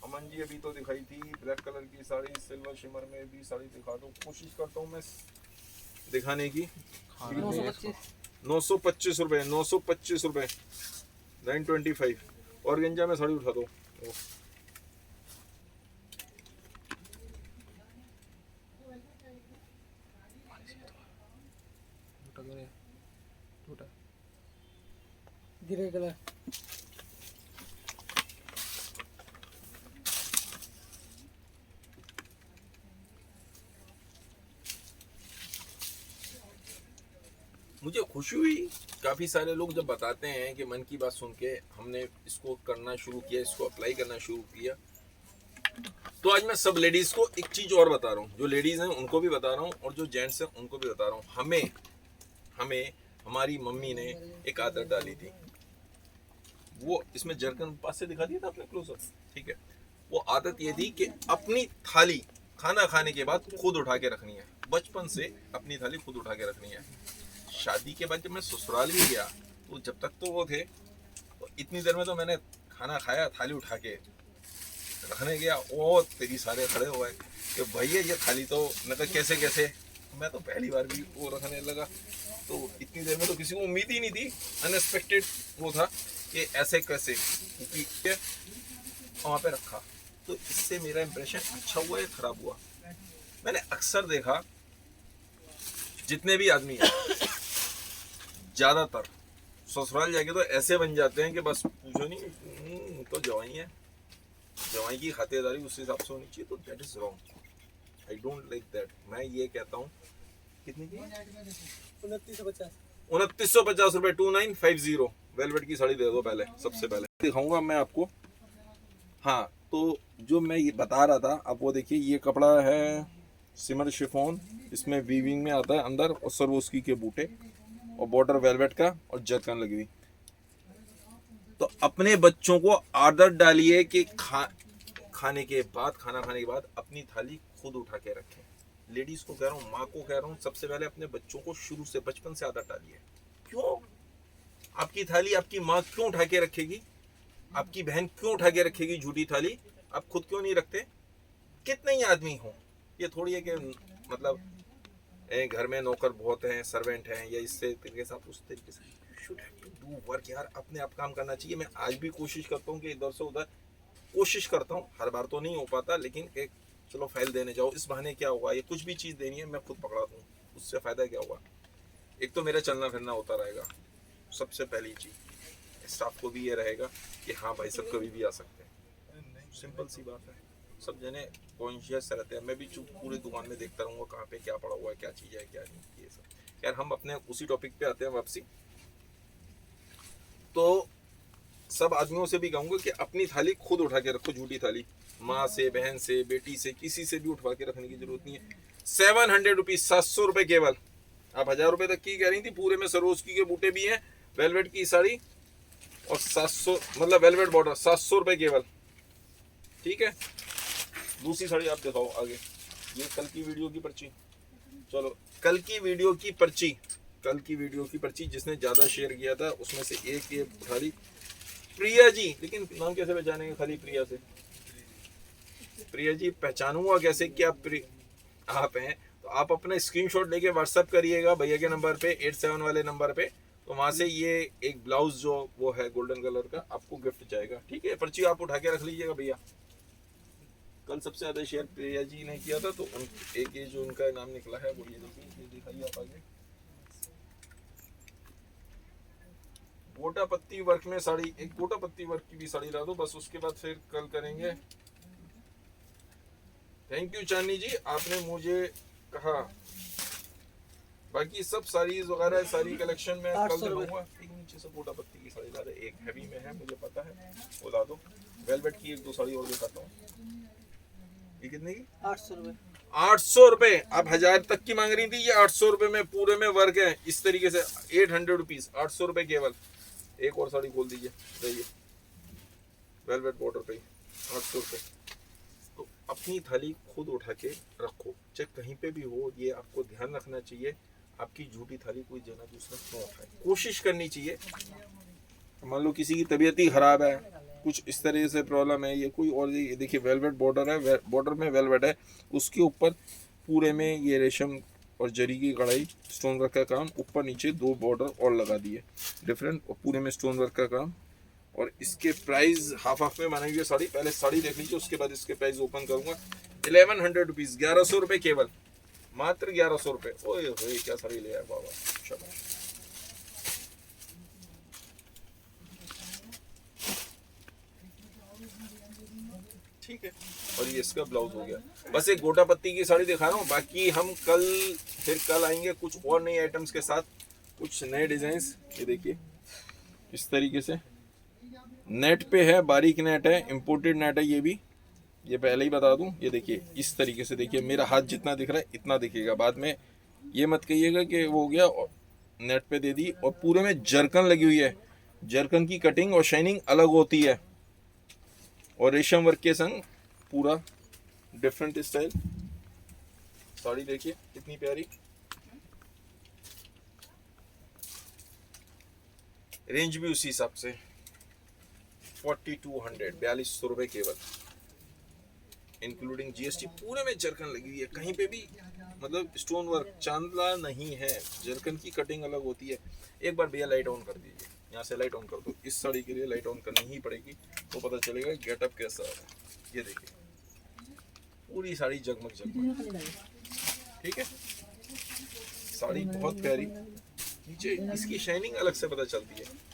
अमन जी अभी तो दिखाई थी ब्लैक कलर की साड़ी, सिल्वर शिमर में भी साड़ी दिखा दो। कोशिश करता हूँ मैं दिखाने की। 925 रुपए, 925 रुपए, 925। ऑर्गेंजा में साड़ी उठा दो। ग्रे कलर मुझे खुशी हुई, काफ़ी सारे लोग जब बताते हैं कि मन की बात सुन के हमने इसको करना शुरू किया, इसको अप्लाई करना शुरू किया। तो आज मैं सब लेडीज़ को एक चीज़ और बता रहा हूँ, जो लेडीज़ हैं उनको भी बता रहा हूँ और जो जेंट्स हैं उनको भी बता रहा हूँ। हमें हमारी मम्मी ने एक आदत डाली थी, वो इसमें जरकन पास से दिखा दिया था आपने क्लोजअप, ठीक है। वो आदत ये थी कि अपनी थाली खाना खाने के बाद खुद उठा के रखनी है। बचपन से अपनी थाली खुद उठा के रखनी है। शादी के बाद जब मैं ससुराल भी गया तो जब तक तो वो थे, तो इतनी देर में तो मैंने खाना खाया, थाली उठा के रखने गया, वो तेरी सारे खड़े हुए कि भैया ये थाली तो मैं तो कैसे मैं तो पहली बार भी वो रखने लगा। तो इतनी देर में तो किसी को उम्मीद ही नहीं थी, अनएक्सपेक्टेड वो था कि ऐसे कैसे, क्योंकि वहाँ पे रखा। तो इससे मेरा इंप्रेशन अच्छा हुआ या खराब हुआ? मैंने अक्सर देखा जितने भी आदमी हैं ज्यादातर ससुराल जाके तो ऐसे बन जाते हैं कि बस पूछो नहीं, तो जवाई है, जवाई की खातिरदारी उस हिसाब से होनी चाहिए। तो that is wrong, I don't like that. मैं ये कहता हूँ कितने की 2950 रुपए, 2950। वेलवेट की साड़ी दे दो पहले, सबसे पहले दिखाऊंगा मैं आपको। हाँ, तो जो मैं ये बता रहा था, आप वो देखिए, ये कपड़ा है सिमर शिफॉन, इसमें वीविंग में आता है अंदर, और सरवोस्की के बूटे और बॉर्डर वेलवेट का और जरकन लगी हुई। तो अपने बच्चों को आदत डालिए कि खाना खाने के बाद अपनी थाली खुद उठा के रखें। लेडीज को कह रहा हूँ, माँ को कह रहा हूँ, सबसे पहले अपने बच्चों को शुरू से बचपन से आदत डालिए। क्यों? आपकी थाली आपकी माँ क्यों उठा के रखेगी? आपकी बहन क्यों उठा के रखेगी झूठी थाली? आप खुद क्यों नहीं रखते? कितने ही आदमी हो, ये थोड़ी है कि मतलब घर में नौकर बहुत हैं, सर्वेंट हैं, या इससे तरीके से आप उस तरीके से should have to do work. यार अपने आप काम करना चाहिए। मैं आज भी कोशिश करता हूँ कि इधर से उधर कोशिश करता हूँ, हर बार तो नहीं हो पाता, लेकिन एक चलो फाइल देने जाओ, इस बहाने क्या होगा, ये कुछ भी चीज़ देनी है मैं खुद पकड़ा दूँ, उससे फ़ायदा क्या होगा? एक तो मेरा चलना फिरना होता रहेगा, सबसे पहली चीज़। स्टाफ को भी ये रहेगा कि हाँ भाई सब कभी भी आ सकते हैं। सिंपल सी बात है, सब जने कॉन्शियस रहते हैं। मैं भी चुप पूरी दुकान में देखता रहूँगा कहाँ पे क्या पड़ा हुआ है, क्या चीज़ है क्या नहीं, ये सब। यार हम अपने उसी टॉपिक पे आते हैं वापसी। तो सब आदमियों से भी कहूँगा कि अपनी थाली खुद उठा के रखो, झूठी थाली। माँ से, बहन से, बेटी से, किसी से भी उठवा के रखने की जरूरत नहीं है। 700 रुपीज, 700 रुपए केवल। आप 1000 रुपए तक की कह रही थी, पूरे में सरोजकी के बूटे भी हैं, वेलवेट की साड़ी, और 700 मतलब वेलवेट बॉर्डर, 700 रुपए केवल। ठीक है, दूसरी साड़ी आप दिखाओ आगे। ये कल की वीडियो की पर्ची। चलो कल की वीडियो की पर्ची जिसने ज्यादा शेयर किया था उसमें से एक ये थाली प्रिया जी। लेकिन नाम कैसे पहचानेंगे खाली प्रिया से? प्रिया जी पहचानूंगा कैसे कि आप हैं? तो आप अपना स्क्रीनशॉट लेके व्हाट्सएप करिएगा भैया के नंबर पे, 87 वाले नंबर पे। तो वहां से ये एक ब्लाउज जो वो है गोल्डन कलर का, आपको गिफ्ट जाएगा। ठीक है, पर्ची आप उठा के रख लीजिएगा भैया। कल सबसे ज्यादा शेयर प्रिया जी ने किया था, तो एक ये जो उनका नाम निकला है वो ये देखिए, ये दिखाइए आप आगे। गोटा पत्ती वर्क में साड़ी, एक गोटा पत्ती वर्क की भी साड़ी ला दो बस, उसके बाद फिर कल करेंगे। थैंक यू चांदनी जी, आपने मुझे कहा। बाकी सब साड़ीज वगैरह सारी कलेक्शन में कल 800 रुपए। दिखाऊंगा। एक नीचे से गोटा पत्ती की साड़ी ला दे, एक हैवी में है मुझे पता है, वो ला दो। वेलवेट की एक दो साड़ी और दिखाता हूँ। ये कितने की? 800 रुपए। 800 रुपए। आप 1000 तक की मांग रही थी, ये 800 रुपए में पूरे में वर्क है इस तरीके से। 800 रुपीज, 800 रुपए केवल। एक और साड़ी खोल दीजिए, देखिए वेलवेट बॉर्डर पे 800 रुपए। तो अपनी थाली खुद उठा के रखो, चाहे कहीं पे भी हो, ये आपको ध्यान रखना चाहिए। आपकी झूठी थाली कोई जना दूसरा क्यों उठाए, कोशिश करनी चाहिए। मान लो किसी की तबीयत ही खराब है, कुछ इस तरह से प्रॉब्लम है, ये कोई और, ये देखिए वेलवेट बॉर्डर है, बॉर्डर में वेलवेट है, उसके ऊपर पूरे में ये रेशम और जरी की कढ़ाई, स्टोन वर्क का काम, ऊपर नीचे 2 बॉर्डर और लगा दिए डिफरेंट, और पूरे में स्टोन वर्क का काम। और इसके प्राइस हाफ हाफ में बनाई हुई साड़ी, पहले साड़ी देख लीजिए उसके बाद इसके प्राइस ओपन करूंगा। 1100 रुपीज, 1100 रुपए केवल, मात्र 1100 रुपए। ओए होए क्या साड़ी ले आया बाबा, शाबाश। ठीक है, और ये इसका ब्लाउज हो गया। बस एक गोटा पत्ती की साड़ी दिखा रहा हूँ, बाकी हम फिर कल आएंगे कुछ और नए आइटम्स के साथ, कुछ नए डिजाइन्स। ये देखिए इस तरीके से नेट पे है, बारीक नेट है, इंपोर्टेड नेट है ये भी, ये पहले ही बता दूं। ये देखिए इस तरीके से, देखिए मेरा हाथ जितना दिख रहा है इतना दिखेगा, बाद में ये मत कहिएगा कि वो हो गया, और नेट पे दे दी। और पूरे में जरकन लगी हुई है, जरकन की कटिंग और शाइनिंग अलग होती है, और रेशम वर्क के संग पूरा डिफरेंट स्टाइल। साड़ी देखिए कितनी प्यारी, रेंज भी उसी हिसाब से 4200, 4200 रुपए केवल, इंक्लूडिंग जीएसटी। पूरे में जरकन लगी हुई है, कहीं पे भी मतलब स्टोन वर्क चांदला नहीं है, जरकन की कटिंग अलग होती है। एक बार भैया लाइट ऑन कर दीजिए, यहाँ से लाइट ऑन कर दो, इस साड़ी के लिए लाइट ऑन करनी ही पड़ेगी, तो पता चलेगा गेटअप कैसा है। ये देखिए पूरी साड़ी जगमग जगमग, ठीक है, साड़ी बहुत प्यारी, नीचे इसकी शाइनिंग अलग से पता चलती है।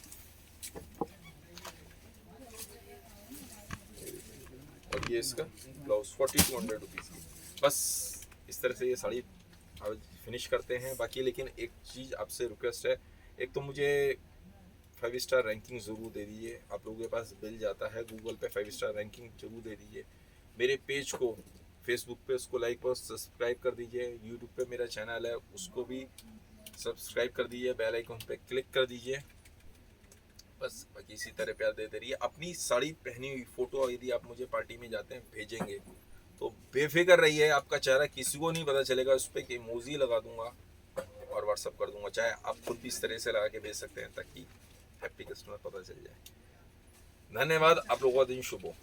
और ये इसका ब्लाउज 4200 रुपीज़ की। बस इस तरह से ये साड़ी अब फिनिश करते हैं। बाकी लेकिन एक चीज़ आपसे रिक्वेस्ट है, एक तो मुझे 5 स्टार रैंकिंग ज़रूर दे दीजिए, आप लोगों के पास बिल जाता है गूगल पे, 5 स्टार रैंकिंग जरूर दे दीजिए। मेरे पेज को फेसबुक पे उसको लाइक और सब्सक्राइब कर दीजिए, यूट्यूब पे मेरा चैनल है उसको भी सब्सक्राइब कर दीजिए, बेल आइकन पे क्लिक कर दीजिए। बस बाकी इसी तरह प्यार देते रहिए। अपनी साड़ी पहनी हुई फोटो यदि आप मुझे पार्टी में जाते हैं भेजेंगे तो बेफिक्र रहिए, आपका चेहरा किसी को नहीं पता चलेगा, उस पर एक इमोजी लगा दूंगा और व्हाट्सअप कर दूंगा, चाहे आप खुद भी इस तरह से लगा के भेज सकते हैं ताकि हैप्पी कस्टमर पता चल जाए। धन्यवाद, आप लोगों का दिन शुभ हो।